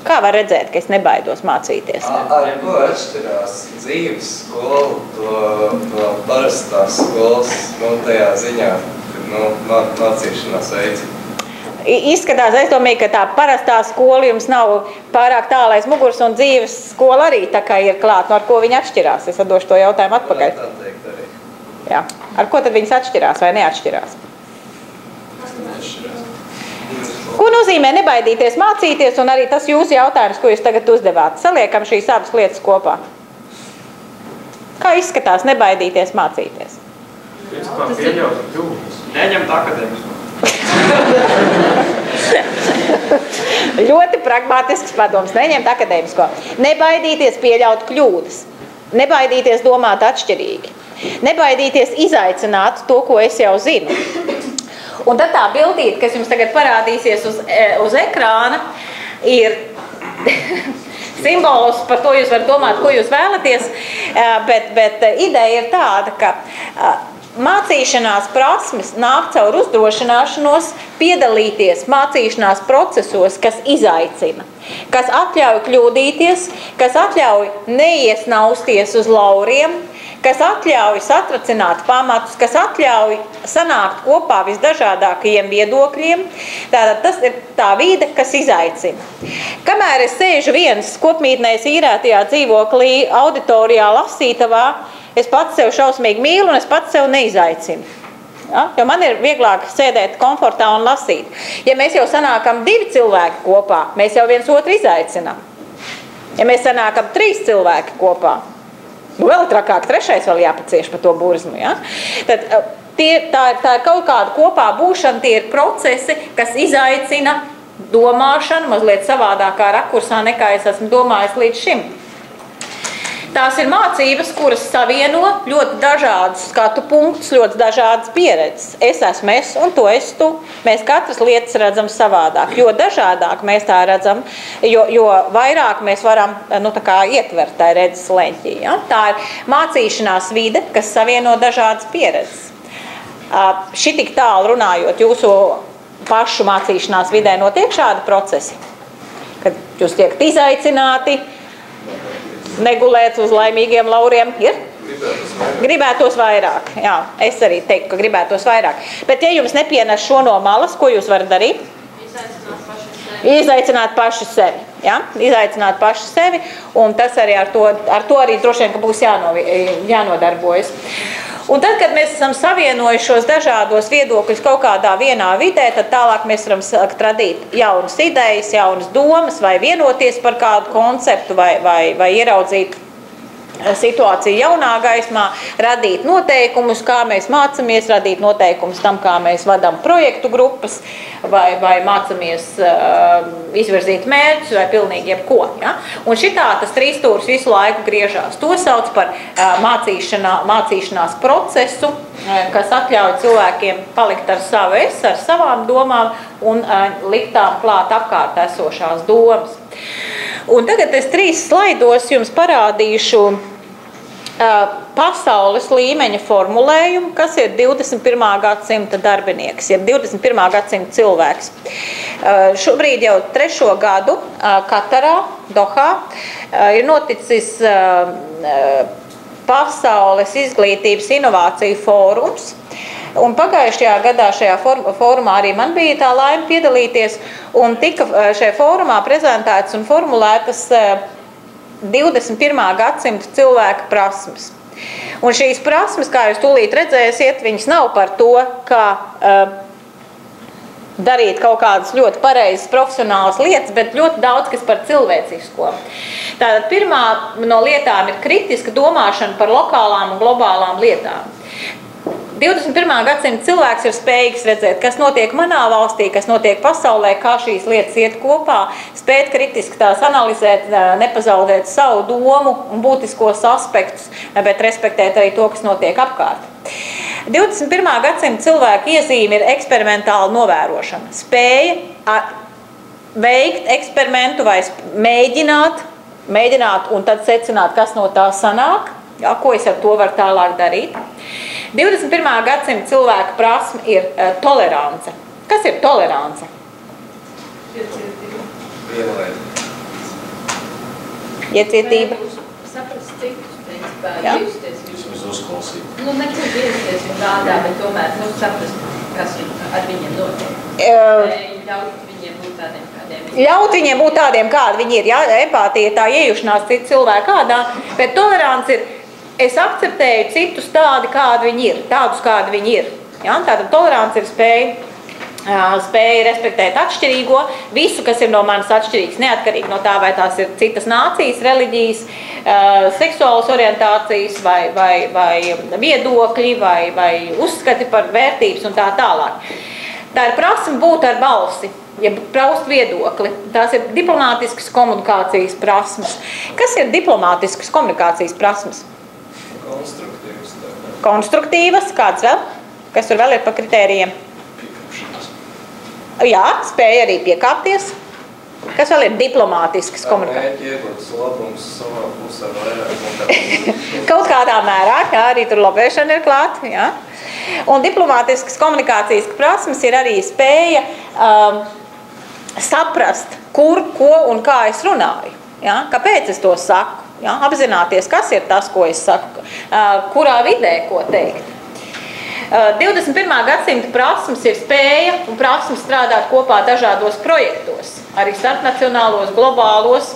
Kā var redzēt, ka es nebaidos mācīties? Ar ko atšķirās dzīves skola no parastās skolas, tajā ziņā, kad mācīšanās veids? Izskatās, es domāju, ka tā parastā skola jums nav pārāk tālais mugurs, un dzīves skola arī tā kā ir klāt. No ar ko viņi atšķirās? Es atdošu to jautājumu atpakaļ. Tā teikt arī. Jā. Ar ko tad viņas atšķirās vai neatšķirās? Ko nozīmē nebaidīties mācīties, un arī tas jūsu jautājums, ko jūs tagad uzdevāt? Saliekam šīs abas lietas kopā. Kā izskatās nebaidīties mācīties? Principā pieļaut kļūdas. Neņemt akadēmisko. Ļoti pragmatisks padoms, neņemt akadēmisko. Nebaidīties pieļaut kļūdas. Nebaidīties domāt atšķirīgi. Nebaidīties izaicināt to, ko es jau zinu. Un tad tā bildīte, kas jums tagad parādīsies uz ekrāna, ir simbols, par to jūs varat domāt, ko jūs vēlaties, bet ideja ir tāda, ka mācīšanās prasmes nāk caur uzdrošināšanos piedalīties mācīšanās procesos, kas izaicina, kas atļauj kļūdīties, kas atļauj neiesnausties uz lauriem, kas atļauj satracināt pamatus, kas atļauj sanākt kopā visdažādākajiem viedokļiem. Tātad tas ir tā vide, kas izaicina. Kamēr es sēžu viens kopmītnēs īrētajā dzīvoklī, auditorijā, lasītavā, es pats sev šausmīgi mīlu un es pats sev neizaicinu. Ja? Jo man ir vieglāk sēdēt komfortā un lasīt. Ja mēs jau sanākam 2 cilvēki kopā, mēs jau viens otru izaicinām. Ja mēs sanākam 3 cilvēki kopā, vēl trakāk, 3. vēl jāpacieš par to burzmu. Ja? Tad tā ir kaut kāda kopā būšana, tie ir procesi, kas izaicina domāšanu mazliet savādākā rakursā, nekā es esmu domājis līdz šim. Tās ir mācības, kuras savieno ļoti dažādus skatu punktus, ļoti dažādas pieredzes. Es esmu es un tu esi tu. Mēs katras lietas redzam savādāk. Jo dažādāk mēs tā redzam, jo vairāk mēs varam tā kā ietvert tā redzes leņķī. Ja? Tā ir mācīšanās vide, kas savieno dažādas pieredzes. Šitik tālu runājot, jūsu pašu mācīšanās vidē notiek šādi procesi, kad jūs tiekat izaicināti, negulēt uz laimīgiem lauriem, ir? Gribētos vairāk. Jā, es arī teiktu, ka gribētos vairāk. Bet ja jums nepienes šo no malas, ko jūs varat darīt? Izaicināt paši sevi. Ja? Izaicināt paši sevi, un tas arī ar to arī droši vien, ka būs jānodarbojas. Un tad, kad mēs esam savienojuši šos dažādos viedokļus kaut kādā vienā vidē, tad tālāk mēs varam sākt radīt jaunas idejas, jaunas domas, vai vienoties par kādu konceptu, vai ieraudzīt situāciju jaunā gaismā, radīt noteikumus, kā mēs mācamies, radīt noteikumus tam, kā mēs vadām projektu grupas, vai mācamies izvirzīt mērķus, vai pilnīgi jebko. Ja? Un šitā tas trīsstūris visu laiku griežās. To sauc par mācīšanās procesu, kas atļauj cilvēkiem palikt ar savu es, ar savām domām un liktām klāt apkārt esošās domas. Un tagad es 3 slaidos jums parādīšu pasaules līmeņa formulējumu, kas ir 21. gadsimta darbinieks, jeb 21. gadsimta cilvēks. Šobrīd jau 3. gadu Katarā, Dohā, ir noticis pasaules izglītības inovāciju fórums, un pagājušajā gadā šajā fórumā arī man bija tā laime piedalīties, un tika šajā fórumā prezentētas un formulētas 21. gadsimta cilvēka prasmes. Un šīs prasmes, kā jūs tūlīt redzēsiet, viņas nav par to, kā darīt kaut kādas ļoti pareizas profesionālas lietas, bet ļoti daudz kas par cilvēcisko. Tātad pirmā no lietām ir kritiska domāšana par lokālām un globālām lietām. 21. gadsimta cilvēks ir spējīgs redzēt, kas notiek manā valstī, kas notiek pasaulē, kā šīs lietas iet kopā, spēt kritiski tās analizēt, nepazaudēt savu domu un būtiskos aspektus, bet respektēt arī to, kas notiek apkārt. 21. gadsimta cilvēka iezīme ir eksperimentāla novērošana. Spēja veikt eksperimentu vai mēģināt un tad secināt, kas no tā sanāk, ko es ar to varu tālāk darīt. 21. gadsimta cilvēka prasme ir tolerance. Kas ir tolerance? Iecietība. Saprast citus, principā, justies. Jūs uzklausīt. Nekur iesties un tādā, bet tomēr saprast, kas ar viņiem notiek. Ļaut viņiem būt tādiem, kādiem viņi ir. Ļaut viņiem būt tādiem, kādi viņi ir. Jā, empātija ir tā iejušanās citu cilvēku kādā, bet tolerance ir es akceptēju citus tādi, kādi viņi ir, tādus, kādi viņi ir. Ja? Tātad tolerance ir spēja respektēt atšķirīgo, visu, kas ir no manis atšķirīgs, neatkarīgi no tā, vai tās ir citas nācijas, reliģijas, seksuālas orientācijas, vai viedokļi, vai uzskati par vērtības un tā tālāk. Tā ir prasme būt ar balsi, ja praust viedokli. Tās ir diplomātiskas komunikācijas prasmes. Kas ir diplomātiskas komunikācijas prasmes? Konstruktīvas. Konstruktīvas, kāds vēl? Kas tur vēl ir pa kritērijiem? Jā, spēja arī piekāpties. Kas vēl ir diplomātiskas komunikācijas? Mērķi iegūtas labums savā pusē vairāk. Kaut kādā mērā, jā, arī tur lobēšana ir klāt, jā. Un diplomātiskas komunikācijas prasmes ir arī spēja saprast, kur, ko un kā es runāju. Jā? Kāpēc es to saku? Ja, apzināties, kas ir tas, ko es saku, kurā vidē, ko teikt. 21. gadsimta prasmes ir spēja un prasmes strādāt kopā dažādos projektos, arī starpnacionālos, globālos,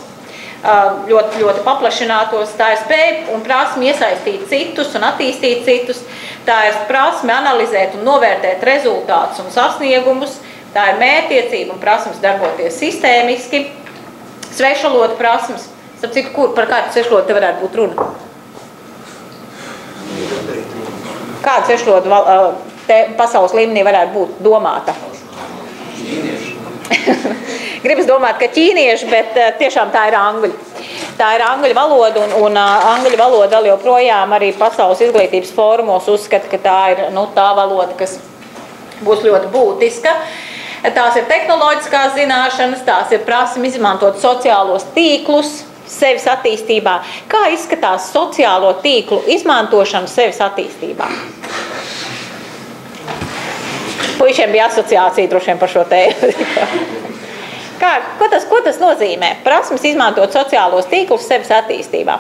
ļoti, ļoti paplašinātos. Tā ir spēja un prasme iesaistīt citus un attīstīt citus. Tā ir prasme analizēt un novērtēt rezultātus un sasniegumus. Tā ir mērķtiecība un prasmes darboties sistēmiski. Svešvalodu prasmes. Starp citu, par kādu svešvalodu te varētu būt runa? Kādu svešvalodu pasaules līmenī varētu būt domāta? Gribas domāt, ka ķīnieši, bet tiešām tā ir angļu. Tā ir angļu valoda, un angļu valoda vēl joprojām arī pasaules izglītības fórumos uzskata, ka tā ir tā valoda, kas būs ļoti būtiska. Tās ir tehnoloģiskās zināšanas, tās ir prasme izmantot sociālos tīklus sevis attīstībā. Kā izskatās sociālo tīklu izmantošana sevis attīstībā? Puišiem bija asociācija droši vien par šo tēmu. Ko tas nozīmē? Prasmes izmantot sociālos tīklus sevis attīstībā.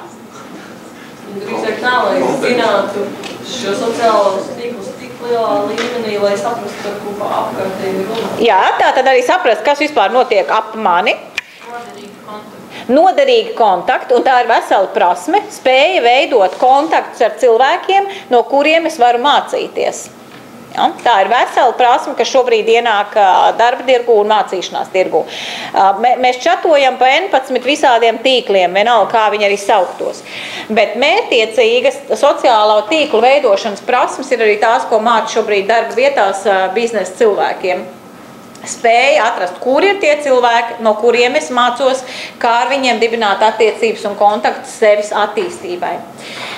Drīzāk tā, lai zinātu šo sociālos tīklus tik lielā līmenī, lai saprastu, par ko apkārtēji runā. Jā, tā tad arī saprast, kas vispār notiek ap mani. Noderīgi kontakti, un tā ir vesela prasme, spēja veidot kontaktus ar cilvēkiem, no kuriem es varu mācīties. Ja? Tā ir vesela prasme, kas šobrīd ienāk darba tirgu un mācīšanās tirgu. Mēs čatojam pa 11 visādiem tīkliem, vienalga, kā viņi arī sauktos. Bet mērķtiecīgas sociālo tīklu veidošanas prasmes ir arī tās, ko māca šobrīd darba vietās biznesa cilvēkiem. Spēja atrast, kur ir tie cilvēki, no kuriem es mācos, kā ar viņiem dibināt attiecības un kontaktus sevis attīstībai.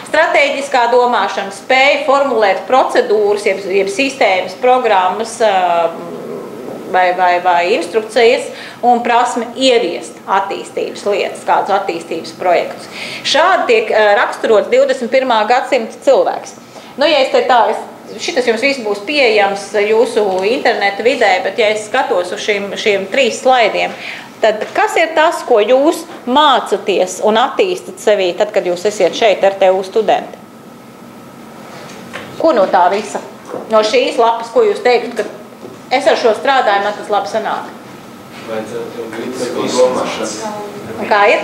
Stratēģiskā domāšana, spēja formulēt procedūras, jeb sistēmas, programmas, vai instrukcijas un prasme ieviest attīstības lietas, kādus attīstības projektus. Šādi tiek raksturots 21. gadsimta cilvēks. Nu, ja es te tā, šitas jums viss būs pieejams jūsu interneta vidē, bet ja es skatos uz šiem 3 slaidiem, tad kas ir tas, ko jūs mācaties un attīstat sevī, tad, kad jūs esiet šeit RTU studenti? Ko no tā visa? No šīs lapas, ko jūs teiktu, ka es ar šo strādāju, man tas labi sanāk? Vajadzētu kritisko domāšanu. Un kā ir?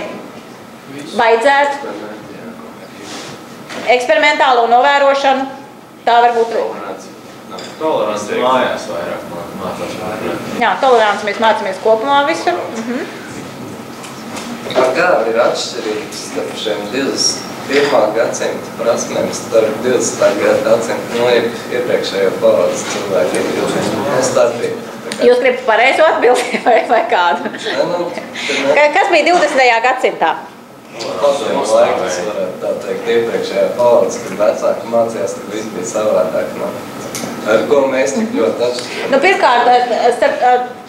Vajadzētu eksperimentālo novērošanu, tā varbūt... Tolerants mājās vairāk mācās vairāk. Jā, tolerants mēs mācāmies kopumā visur. Kā ir atšķirības starp šiem 21. gadsimta prasmēm, starp 20. gadsimta, iepriekšējo paudzes cilvēkiem? Jūs gribat pareizo atbildi vai kādu? Kas bija 20. gadsimtā? Padomu laiks, varētu tā teikt, iepriekšējā paudzes, kad vecāki mācījās, tad viss bija savādāk. Ar ko mēs tik ļoti atšķirām? Nu, pirmkārt,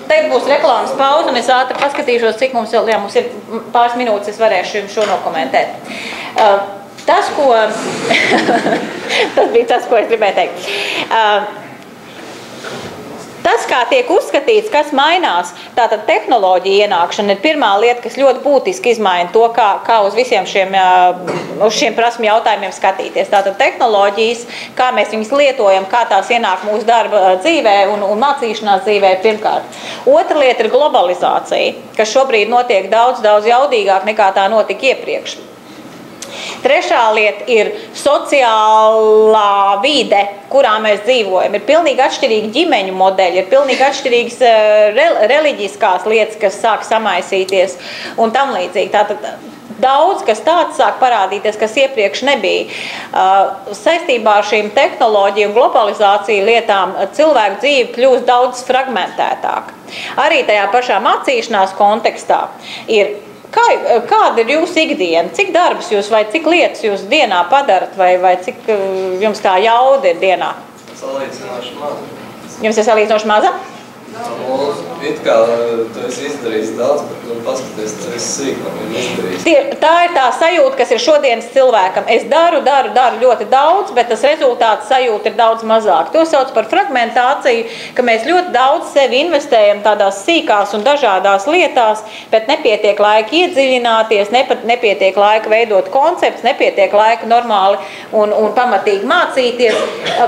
teikt būs reklāmas pauze, un es ātri paskatīšos, cik mums vēl, mums ir pāris minūtes, es varēšu jums šo nokomentēt. Tas, ko... tas bija tas, ko es gribēju teikt. Tas, kā tiek uzskatīts, kas mainās, tātad tehnoloģija ienākšana ir pirmā lieta, kas ļoti būtiski izmaina to, kā uz visiem šiem prasmu jautājumiem skatīties. Tātad tehnoloģijas, kā mēs viņas lietojam, kā tās ienāk mūsu darba dzīvē un mācīšanās dzīvē pirmkārt. Otra lieta ir globalizācija, kas šobrīd notiek daudz jaudīgāk nekā tā notika iepriekš. Trešā lieta ir sociālā vide, kurā mēs dzīvojam. Ir pilnīgi atšķirīgi ģimeņu modeļi, ir pilnīgi atšķirīgas reliģiskās lietas, kas sāk samaisīties un tam līdzīgi. Tātad daudz, kas tāds sāk parādīties, kas iepriekš nebija. Saistībā ar šīm tehnoloģiju un globalizāciju lietām cilvēku dzīve kļūst daudz fragmentētāk. Arī tajā pašā mācīšanās kontekstā ir kāda ir jūsu ikdiena? Cik darbus jūs vai cik lietas jūs dienā padarat vai cik jums tā jauda ir dienā? Salīdzinoši maza. Jums ir salīdzinoši maza? It kā tu esi izdarījis daudz, bet tu paskaties, tu esi sīkam ir izdarījis. Tā ir tā sajūta, kas ir šodienas cilvēkam. Es daru ļoti daudz, bet tas rezultāts sajūta ir daudz mazāk. To sauc par fragmentāciju, ka mēs ļoti daudz sevi investējam tādās sīkās un dažādās lietās, bet nepietiek laika iedziļināties, nepietiek laika veidot koncepts, nepietiek laika normāli un pamatīgi mācīties.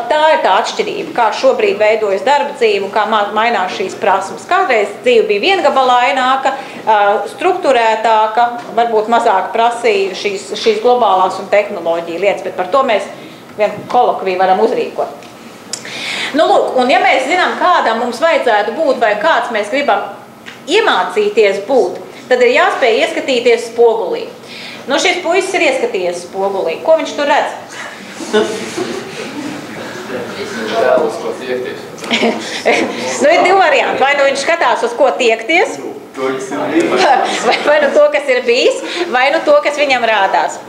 Tā ir tā atšķirība, kā šobrīd veidojas darba dzīve un kā mainās šīs prasmes. Kādreiz dzīve bija viengabalaināka, strukturētāka, varbūt mazāk prasīja šīs globālās un tehnoloģija lietas, bet par to mēs vienu kolokviju varam uzrīkot. Nu, lūk, un ja mēs zinām, kādam mums vajadzētu būt vai kāds mēs gribam iemācīties būt, tad ir jāspēj ieskatīties spogulī. Nu, šis puisis ir ieskatījies spogulī. Ko viņš tur redz? Vēlas, ko tiekties. Nu, ir 2 varianti. Vai nu viņš skatās, uz ko tiekties, vai nu to, kas ir bijis, vai nu to, kas viņam rādās.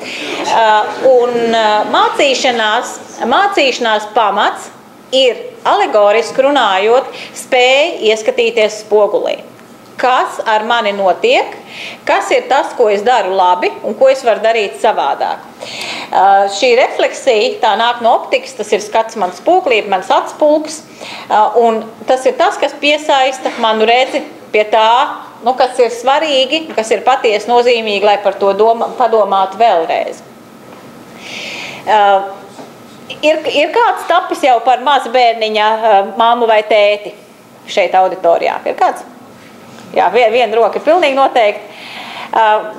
Mācīšanās pamats ir alegoriski runājot spēja ieskatīties spogulī. Kas ar mani notiek, kas ir tas, ko es daru labi un ko es varu darīt savādāk. Šī refleksija, tā nāk no optikas, tas ir skats mans spogulī, mans atspulks, un tas ir tas, kas piesaista manu redzi pie tā, nu, kas ir svarīgi, kas ir patiesi nozīmīgi, lai par to padomātu vēlreiz. Ir kāds tapis jau par mazbērniņa mammu vai tēti šeit auditorijā? Ir kāds? Jā, viena roka ir pilnīgi noteikti.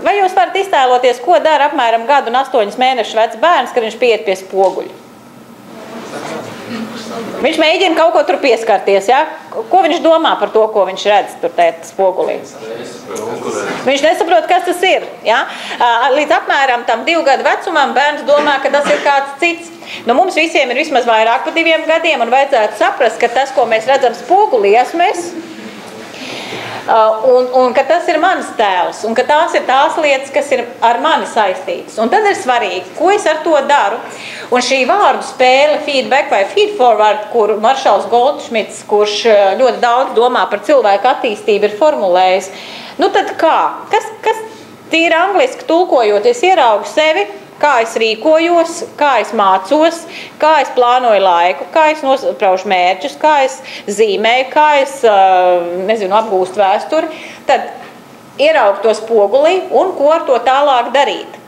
Vai jūs varat iztēloties, ko dara apmēram 1 un 8 mēnešu vecs bērns, kad viņš pieiet pie spoguļa? Viņš mēģina kaut ko tur pieskarties, ja? Ko viņš domā par to, ko viņš redz tur tajā spogulī? Viņš nesaprot, kas tas ir. Ja? Līdz apmēram tam 2 gadu vecumam bērns domā, ka tas ir kāds cits. Nu, mums visiem ir vismaz vairāk par 2 gadiem un vajadzētu saprast, ka tas, ko mēs redzam spogulī, esmu es. Un ka tas ir mans tēls, un ka tās ir tās lietas, kas ir ar mani saistītas. Un tad ir svarīgi, ko es ar to daru. Un šī vārdu spēle, feedback vai feedforward, kur Maršals Goldšmits, kurš ļoti daudz domā par cilvēku attīstību, ir formulējis. Nu tad kā? Kas tīri angliski tulkojot, es ieraugu sevi, kā es rīkojos, kā es mācos, kā es plānoju laiku, kā es nospraužu mērķus, kā es zīmēju, kā es, apgūstu vēsturi, tad ieraugu to spogulī un ko ar to tālāk darīt.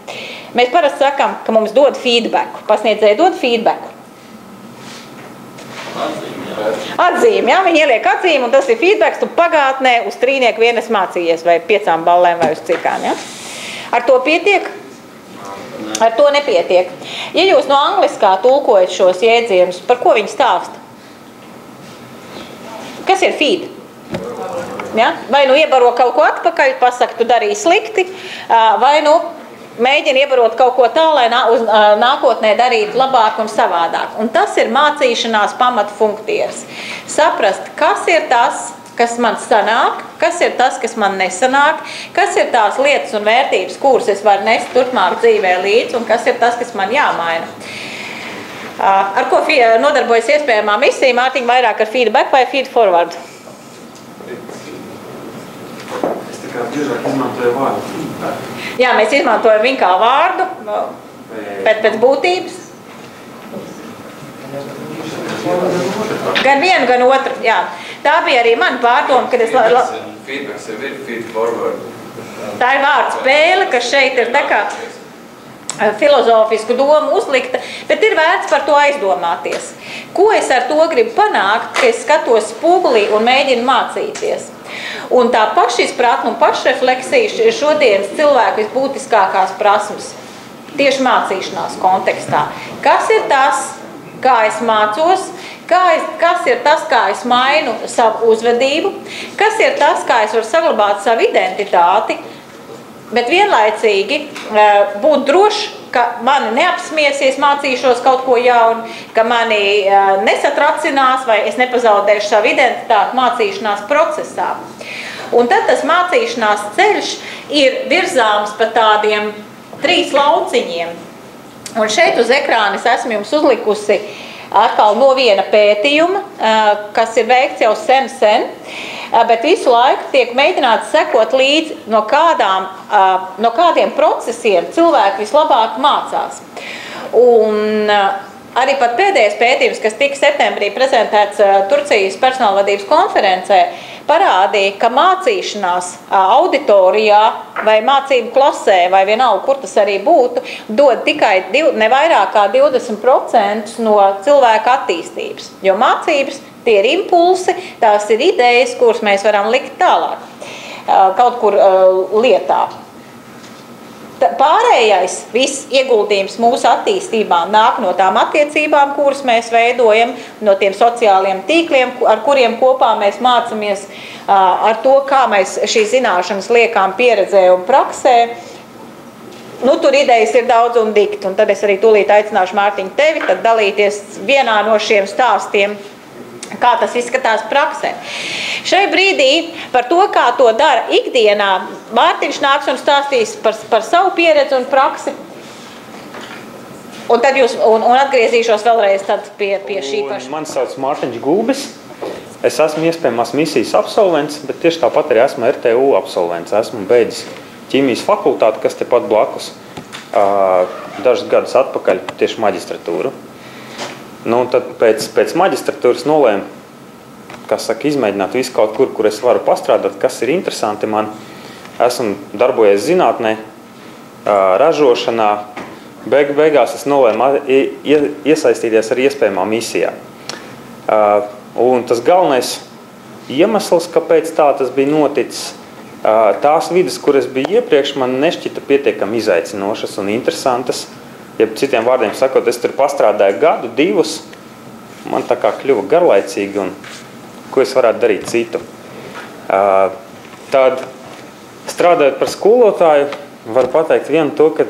Mēs parasti sakam, ka mums dod feedbacku, pasniedzēji dod feedbacku. Atzīmi, jā, viņi ieliek atzīmi, un tas ir feedbacks, tu pagātnē uz 3 vienas mācījies, vai 5 ballēm, vai uz cikām, jā? Ar to pietiek? Ar to nepietiek. Ja jūs no angliskā tulkojat šos jēdzienus, par ko viņi stāsta? Kas ir feed? Ja? Vai nu iebaro kaut ko atpakaļ, pasaka, tu darīji slikti, vai nu mēģina iebarot kaut ko tā, lai uz nākotnē darītu labāk un savādāk. Un tas ir mācīšanās pamatfunktieris. Saprast, kas ir tas, kas man sanāk, kas ir tas, kas man nesanāk, kas ir tās lietas un vērtības, kuras es varu nest turpmāk dzīvē līdz, un kas ir tas, kas man jāmaina. Ar ko nodarbojas iespējamā misija, Mārtiņa, vairāk ar feedback vai feedforward? Es tā kā biežāk izmantoju vārdu feedback. Jā, mēs izmantojam viņu kā vārdu, pēc būtības. Gan vienu, gan otru, jā. Tā bija arī mana pārdoma, kad es... Feedbacks ir feedforward. Tā ir vārdu spēle, kas šeit ir tā kā filozofisku domu uzlikta, bet ir vērts par to aizdomāties. Ko es ar to gribu panākt, ka es skatos spogulī un mēģinu mācīties? Un tā pašizpratne un pašrefleksija ir šodienas cilvēku visbūtiskākās prasmes. Tieši mācīšanās kontekstā. Kas ir tas, kā es mācos? Kas ir tas, kā es mainu savu uzvedību? Kas ir tas, kā es varu saglabāt savu identitāti? Bet vienlaicīgi būt droši, ka mani neapsmiesies, mācīšos kaut ko jaunu, ka mani nesatracinās vai es nepazaudēšu savu identitāti mācīšanās procesā. Un tad tas mācīšanās ceļš ir virzāms pa tādiem 3 lauciņiem. Un šeit uz ekrāna es esmu jums uzlikusi atkal no viena pētījuma, kas ir veikts jau sen, bet visu laiku tiek mēģināts sekot līdzi, no kādiem procesiem cilvēki vislabāk mācās. Un arī pat pēdējais pētījums, kas tika septembrī prezentēts Turcijas personālvadības konferencē, parādīja, ka mācīšanās auditorijā vai mācību klasē, vai vienalga, kur tas arī būtu, dod tikai ne vairāk kā 20% no cilvēka attīstības. Jo mācības, tie ir impulsi, tās ir idejas, kuras mēs varam likt tālāk, kaut kur lietā. Pārējais viss ieguldījums mūsu attīstībā nāk no tām attiecībām, kuras mēs veidojam, no tiem sociāliem tīkliem, ar kuriem kopā mēs mācamies, ar to, kā mēs šīs zināšanas liekām pieredzē un praksē. Nu, tur idejas ir daudz un dikti, un tad es arī tūlīt aicināšu Mārtiņu tevi, tad dalīties vienā no šiem stāstiem, kā tas izskatās praksē. Šai brīdī par to, kā to dara ikdienā, Mārtiņš nāks un stāstīs par savu pieredzi un praksi. Un tad atgriezīšos vēlreiz tad pie šī paša. Mani sauc Mārtiņš Gulbis. Es esmu iespējamās misijas absolvents, bet tieši tāpat arī esmu RTU absolvents. Esmu beidzis ķīmijas fakultāti, kas tepat blakus, dažus gadus atpakaļ tieši maģistratūru. Nu, tad pēc maģistratūras nolēmu, izmēģināt visu kaut kur es varu pastrādāt, kas ir interesanti man. Esmu darbojies zinātnē, ražošanā. Beigās es nolēmu iesaistīties ar iespējamā misijā. Un tas galvenais iemesls, kāpēc tā tas bija noticis, tās vidas, kur es biju iepriekš, man nešķita pietiekami izaicinošas un interesantas. Ja citiem vārdiem sakot, es tur pastrādāju gadu, 2, man tā kā kļuva garlaicīgi un ko es varētu darīt citu. Tad, strādājot par skolotāju, varu pateikt vienu to, ka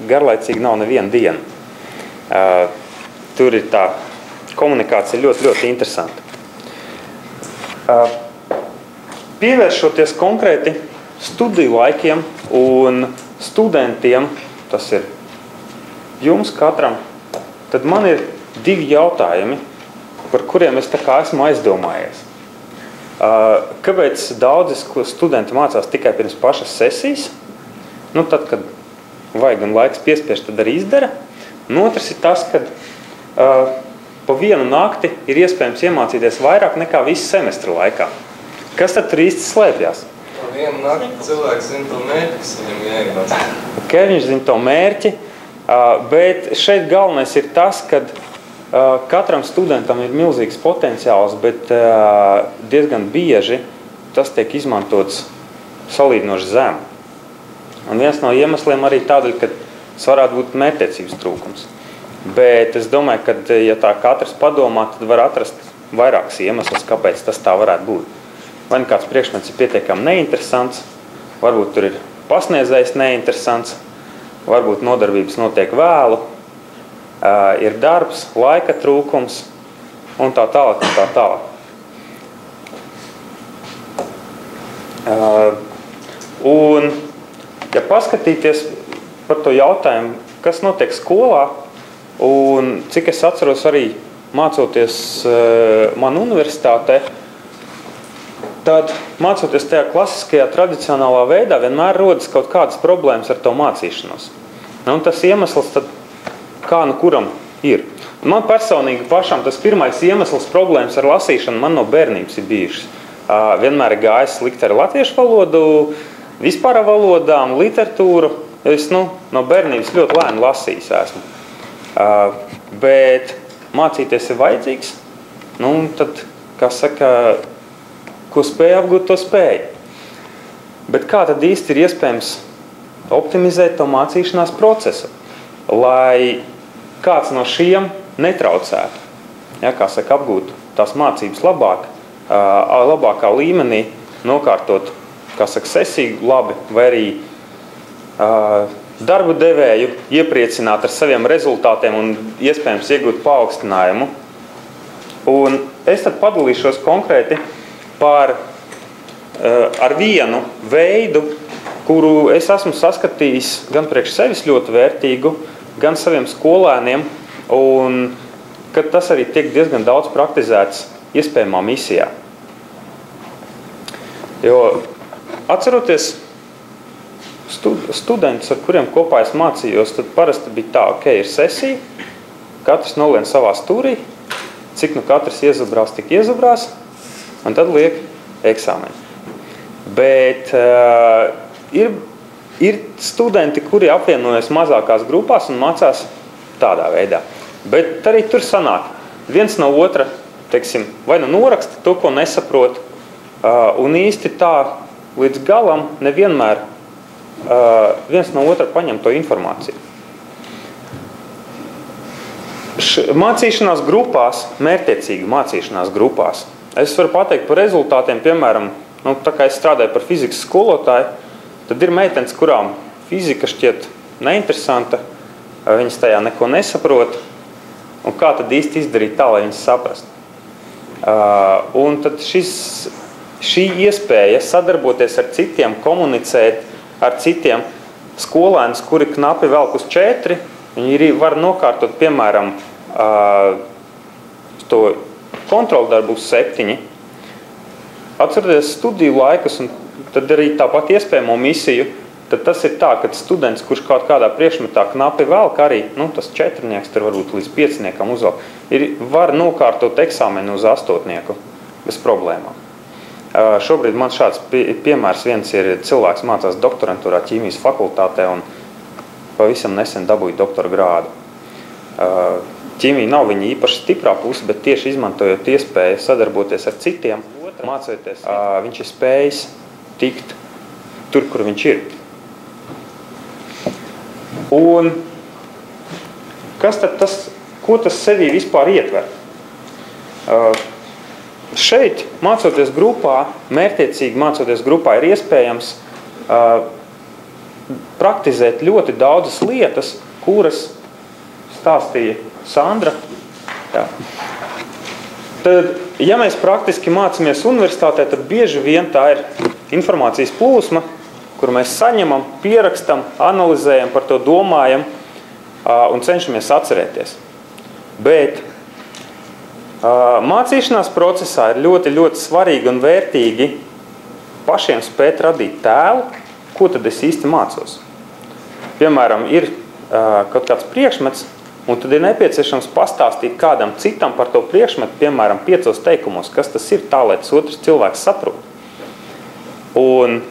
garlaicīgi nav neviena diena. Tur ir tā komunikācija ļoti, ļoti interesanta. pievēršoties konkrēti studiju laikiem un studentiem, tas ir jums katram, tad man ir 2 jautājumi, par kuriem es tā kā esmu aizdomājies. Kāpēc daudzi studenti mācās tikai pirms pašas sesijas? Nu, tad, kad vajag un laiks piespiež, tad arī izdara. Un otrs ir tas, ka pa vienu nakti ir iespējams iemācīties vairāk nekā visu semestru laikā. Kas tad tur īsti slēpjas? Pa vienu nakti cilvēks zina to mērķi, kas viņam jāiemācā. Ok, viņš zina to mērķi, bet šeit galvenais ir tas, ka katram studentam ir milzīgs potenciāls, bet diezgan bieži tas tiek izmantots salīdzinoši zem. Un viens no iemesliem arī tādēļ, ka tas varētu būt mērķtiecības trūkums. Bet es domāju, ka ja tā katrs padomā, tad var atrast vairākas iemeslas, kāpēc tas tā varētu būt. Vai kāds priekšmets ir pietiekami neinteresants, varbūt tur ir pasniedzējs neinteresants, varbūt nodarbības notiek vēlu, ir darbs, laika trūkums un tā tālāk un tā tālāk. Un, ja paskatīties par to jautājumu, kas notiek skolā, un cik es atceros arī mācoties man universitātē, tad mācoties tajā klasiskajā tradicionālā veidā vienmēr rodas kaut kādas problēmas ar to mācīšanos. Un tas iemesls tad kā nu kuram ir. Man personīgi pašam tas pirmais iemesls problēmas ar lasīšanu man no bērnības ir bijušas. Vienmēr ir gājis slikti ar latviešu valodu, vispār valodām, literatūru. Es no bērnības ļoti lēni lasījis esmu. Bet mācīties ir vajadzīgs. Tad, kā saka, ko spēja apgūt, to spēja. Bet kā tad īsti ir iespējams optimizēt to mācīšanās procesu, lai kāds no šiem netraucētu? Ja, kā saka, apgūt tās mācības labākā līmenī, nokārtot, kā saka, sesiju labi, vai arī darbu devēju iepriecināt ar saviem rezultātiem un iespējams iegūt paaugstinājumu. Un es tad padalīšos konkrēti ar vienu veidu, kuru es esmu saskatījis gan priekš sevis ļoti vērtīgu, gan saviem skolēniem, un kad tas arī tiek diezgan daudz praktizēts iespējamā misijā. Jo atceroties studentus, ar kuriem kopā es mācījos, tad parasti bija tā, ok, ir sesija, katrs nolien savā stūrī, cik nu katrs iezubrās, tik iezubrās, un tad liek eksāmeni. Bet ir studenti, kuri apvienojas mazākās grupās un mācās tādā veidā. Bet arī tur sanāk viens no otra, teiksim, vai nu noraksta to, ko nesaprot, un īsti tā līdz galam nevienmēr viens no otra paņem to informāciju. Mācīšanās grupās, mērķtiecīgi mācīšanās grupās, es varu pateikt par rezultātiem, piemēram, tā kā es strādāju par fizikas skolotāju, tad ir meitenes, kurām fizika šķiet neinteresanta, viņas tajā neko nesaprot, un kā tad īsti izdarīt tā, lai viņas saprast. Un tad šī iespēja sadarboties ar citiem, komunicēt ar citiem skolēnus, kuri knapi velk uz 4, viņi var nokārtot, piemēram, to kontroldarbu uz 7. Atceroties studiju laikus, un tad arī tāpat iespējamo misiju, tad tas ir tā, ka students, kurš kaut kādā priekšmetā knapi velk arī, tas 4-nieks, tur varbūt līdz 5-niekam uzvelk, var nokārtot eksāmenu uz 8-nieku bez problēmām. Šobrīd man šāds piemērs viens ir cilvēks mācās doktorantūrā ķīmijas fakultātē un pavisam nesen dabūja doktora grādu. Ķīmija nav viņa īpaši stiprā puse, bet tieši izmantojot iespēju sadarboties ar citiem, mācoties, viņš ir spējis tikt tur, kur viņš ir. Un kas tad ko tas sevī vispār ietver? Šeit, mācoties grupā, mērķtiecīgi mācoties grupā, ir iespējams praktizēt ļoti daudzas lietas, kuras stāstīja Sandra. Jā. Tad ja mēs praktiski mācāmies universitātē, tad bieži vien tā ir informācijas plūsma, kur mēs saņemam, pierakstam, analizējam, par to domājam un cenšamies atcerēties. Bet mācīšanās procesā ir ļoti, ļoti svarīgi un vērtīgi pašiem spēt radīt tēlu, ko tad es īsti mācos. Piemēram, ir kaut kāds priekšmets, un tad ir nepieciešams pastāstīt kādam citam par to priekšmetu, piemēram, 5 teikumos, kas tas ir tā, lai tas otrs cilvēks saprot. Un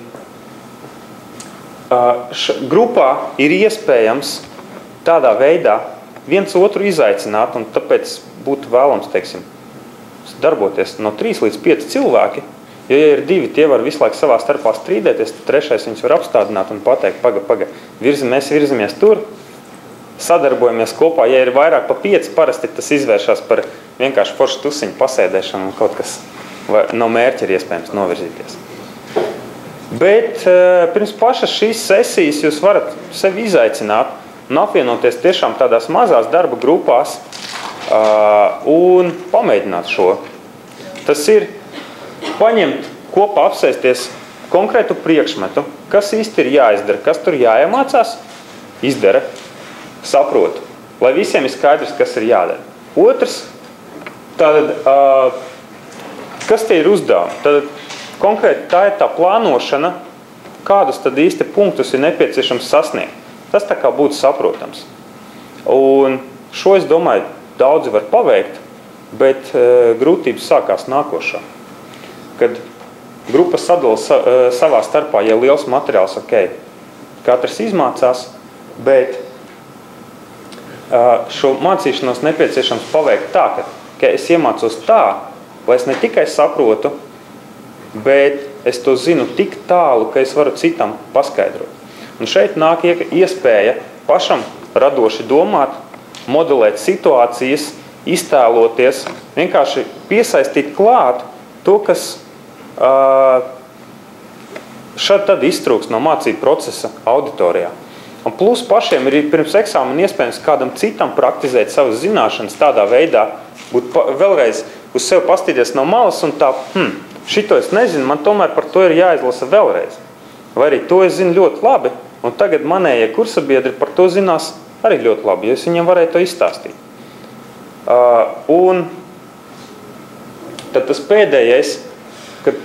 grupā ir iespējams tādā veidā viens otru izaicināt, un tāpēc būtu vēlams, teiksim, darboties no 3 līdz 5 cilvēki, jo, ja ir 2, tie var visu laiku savā starpā strīdēties, tad 3. viņus var apstādināt un pateikt, paga, mēs virzamies tur, sadarbojamies kopā. Ja ir vairāk pa 5, parasti tas izvēršas par vienkārši foršu tusiņu pasēdēšanu un kaut kas no mērķa ir iespējams novirzīties. Bet pirms pašas šīs sesijas jūs varat sevi izaicināt un apvienoties tiešām tādās mazās darba grupās un pamēģināt šo. Tas ir paņemt kopā apsēsties konkrētu priekšmetu, kas īsti ir jāizdara, kas tur jāiemācās, izdara, saprotu, lai visiem ir skaidrs, kas ir jādara. Otrs, tātad, kas tie ir uzdevumi? Tātad, konkrēti tā ir tā plānošana, kādus tad īsti punktus ir nepieciešams sasniegt. Tas tā kā būtu saprotams. Un šo, es domāju, daudzi var paveikt, bet grūtības sākās nākošā. Kad grupa sadala savā starpā, ja liels materiāls, ok, katrs izmācās, bet šo mācīšanos nepieciešams paveikt tā, ka es iemācos tā, lai es ne tikai saprotu, bet es to zinu tik tālu, ka es varu citam paskaidrot. Un šeit nāk iespēja pašam radoši domāt, modelēt situācijas, iztēloties, vienkārši piesaistīt klāt to, kas šad tad iztrūks no mācību procesa auditorijā. Un plus pašiem ir pirms eksāmena iespējams kādam citam praktizēt savas zināšanas tādā veidā, būt vēlreiz uz sevi pastīties no malas un tā, šito es nezinu, man tomēr par to ir jāizlasa vēlreiz. Vai arī to es zinu ļoti labi, un tagad manējie kursabiedri par to zinās arī ļoti labi, jo es viņiem varēju to izstāstīt. Un tad tas pēdējais, ka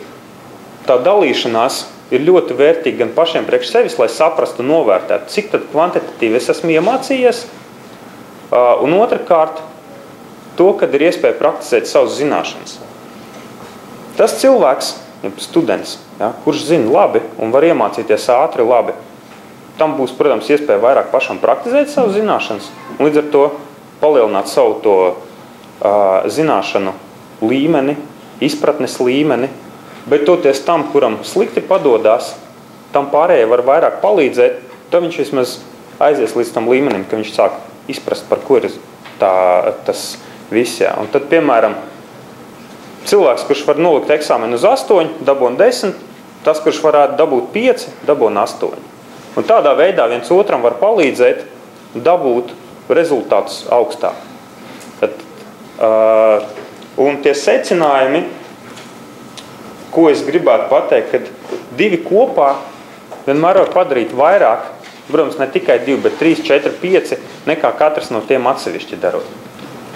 tā dalīšanās ir ļoti vērtīgi gan pašiem priekš sevis, lai saprastu un novērtētu, cik tad kvantitatīvi es esmu iemācījies, un otrkārt, to, kad ir iespēja praktizēt savas zināšanas. Tas cilvēks, ja students, ja, kurš zina labi un var iemācīties ātri labi, tam būs, protams, iespēja vairāk pašam praktizēt savas zināšanas, un līdz ar to palielināt savu to zināšanu līmeni, izpratnes līmeni, bet toties tam, kuram slikti padodās, tam pārējie var vairāk palīdzēt, tad viņš vismaz aizies līdz tam līmenim, ka viņš sāk izprast, par ko ir tas viss. Jā. Un tad, piemēram, cilvēks, kurš var nolikt eksāmenu uz 8, dabūn 10, tas, kurš varētu dabūt 5, dabūn 8. Un tādā veidā viens otram var palīdzēt dabūt rezultātus augstāk. Tad, un tie secinājumi, ko es gribētu pateikt, kad 2 kopā vienmēr var padarīt vairāk, protams, ne tikai 2, bet 3, 4, 5, nekā katrs no tiem atsevišķi darot.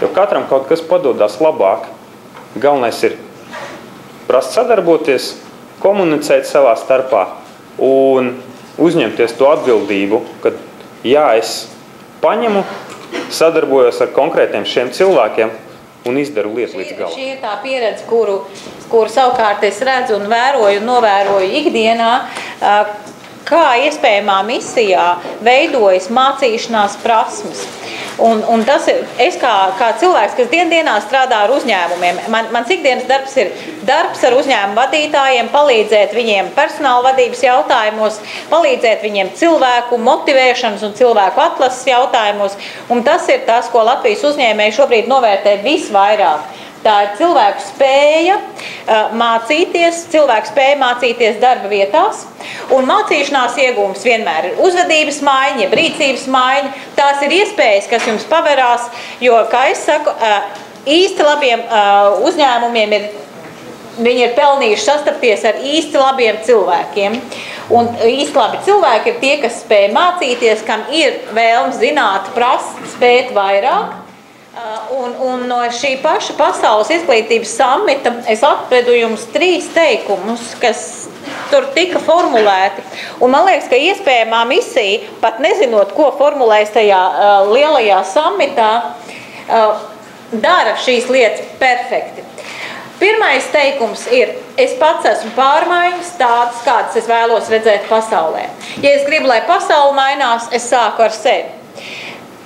Jo katram kaut kas padodās labāk. Galvenais ir prast sadarboties, komunicēt savā starpā un uzņemties to atbildību, kad jā, es paņemu, sadarbojos ar konkrētiem šiem cilvēkiem un izdaru lietu līdz galam. Šī ir tā pieredze, kuru savukārt es redzu un vēroju un novēroju ikdienā, kā iespējamā misijā veidojas mācīšanās prasmes. Un tas ir, es kā cilvēks, kas dienā strādā ar uzņēmumiem, mans ikdienas darbs ir darbs ar uzņēmumu vadītājiem, palīdzēt viņiem personāla vadības jautājumos, palīdzēt viņiem cilvēku motivēšanas un cilvēku atlases jautājumos, un tas ir tas, ko Latvijas uzņēmēji šobrīd novērtē visvairāk. Tā ir cilvēku spēja mācīties, darba vietās, un mācīšanās iegūms vienmēr ir uzvedības maiņa, jeb rīcības maiņa. Tās ir iespējas, kas jums paverās, jo, kā es saku, īsti labiem uzņēmumiem viņi ir pelnījuši sastapties ar īsti labiem cilvēkiem. Un īsti labi cilvēki ir tie, kas spēj mācīties, kam ir vēlms zināt, prast, spēt vairāk. Un no šī paša pasaules izglītības samita es atvedu jums 3 teikumus, kas tur tika formulēti. Un man liekas, ka iespējamā misija, pat nezinot, ko formulēs tajā lielajā samitā, dara šīs lietas perfekti. Pirmais teikums ir, es pats esmu pārmaiņas tādas, kādas es vēlos redzēt pasaulē. Ja es gribu, lai pasaule mainās, es sāku ar sevi.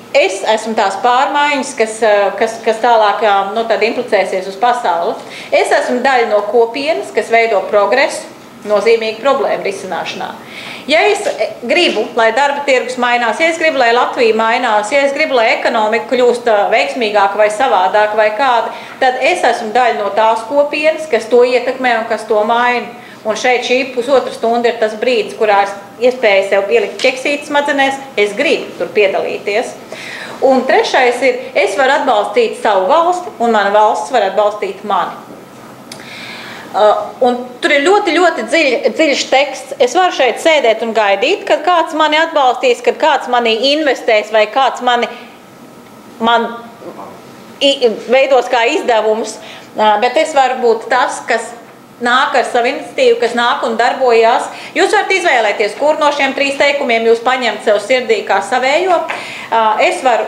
Es esmu tās pārmaiņas, kas tālāk tad implicēsies uz pasauli. Es esmu daļa no kopienas, kas veido progresu, nozīmīgu problēmu risināšanā. Ja es gribu, lai darba tirgus mainās, ja es gribu, lai Latvija mainās, ja es gribu, lai ekonomika kļūst veiksmīgāka vai savādāka vai kāda, tad es esmu daļa no tās kopienas, kas to ietekmē un kas to maina. Un šeit šī pusotra stunda ir tas brīdis, kurā es iespēju sev pielikt ķeksītes smadzenēs, es gribu tur piedalīties. Un trešais ir, es varu atbalstīt savu valsti, un mana valsts var atbalstīt mani. Un tur ir ļoti, ļoti dziļš teksts. Es varu šeit sēdēt un gaidīt, kad kāds mani atbalstīs, kad kāds mani investēs vai kāds man veidos kā izdevums, bet es varu būt tas, kas nāk ar savu iniciatīvu, kas nāk un darbojās. Jūs varat izvēlēties, kur no šiem 3 teikumiem jūs paņemt sev sirdī kā savējo. Es varu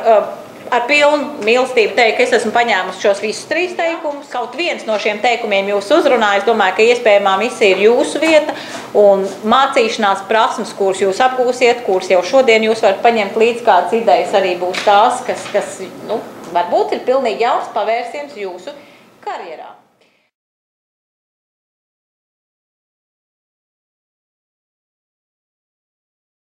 ar pilnu mīlestību teikt, ka es esmu paņēmusi šos visus 3 teikumus. Kaut viens no šiem teikumiem jūs uzrunā. Es domāju, ka iespējamā misija ir jūsu vieta un mācīšanās prasmes, kuras jūs apgūsiet, kuras jau šodien jūs varat paņemt līdz kādas idejas, arī būs tās, kas varbūt ir pilnīgi jauns pavērsiens jūsu karjerā.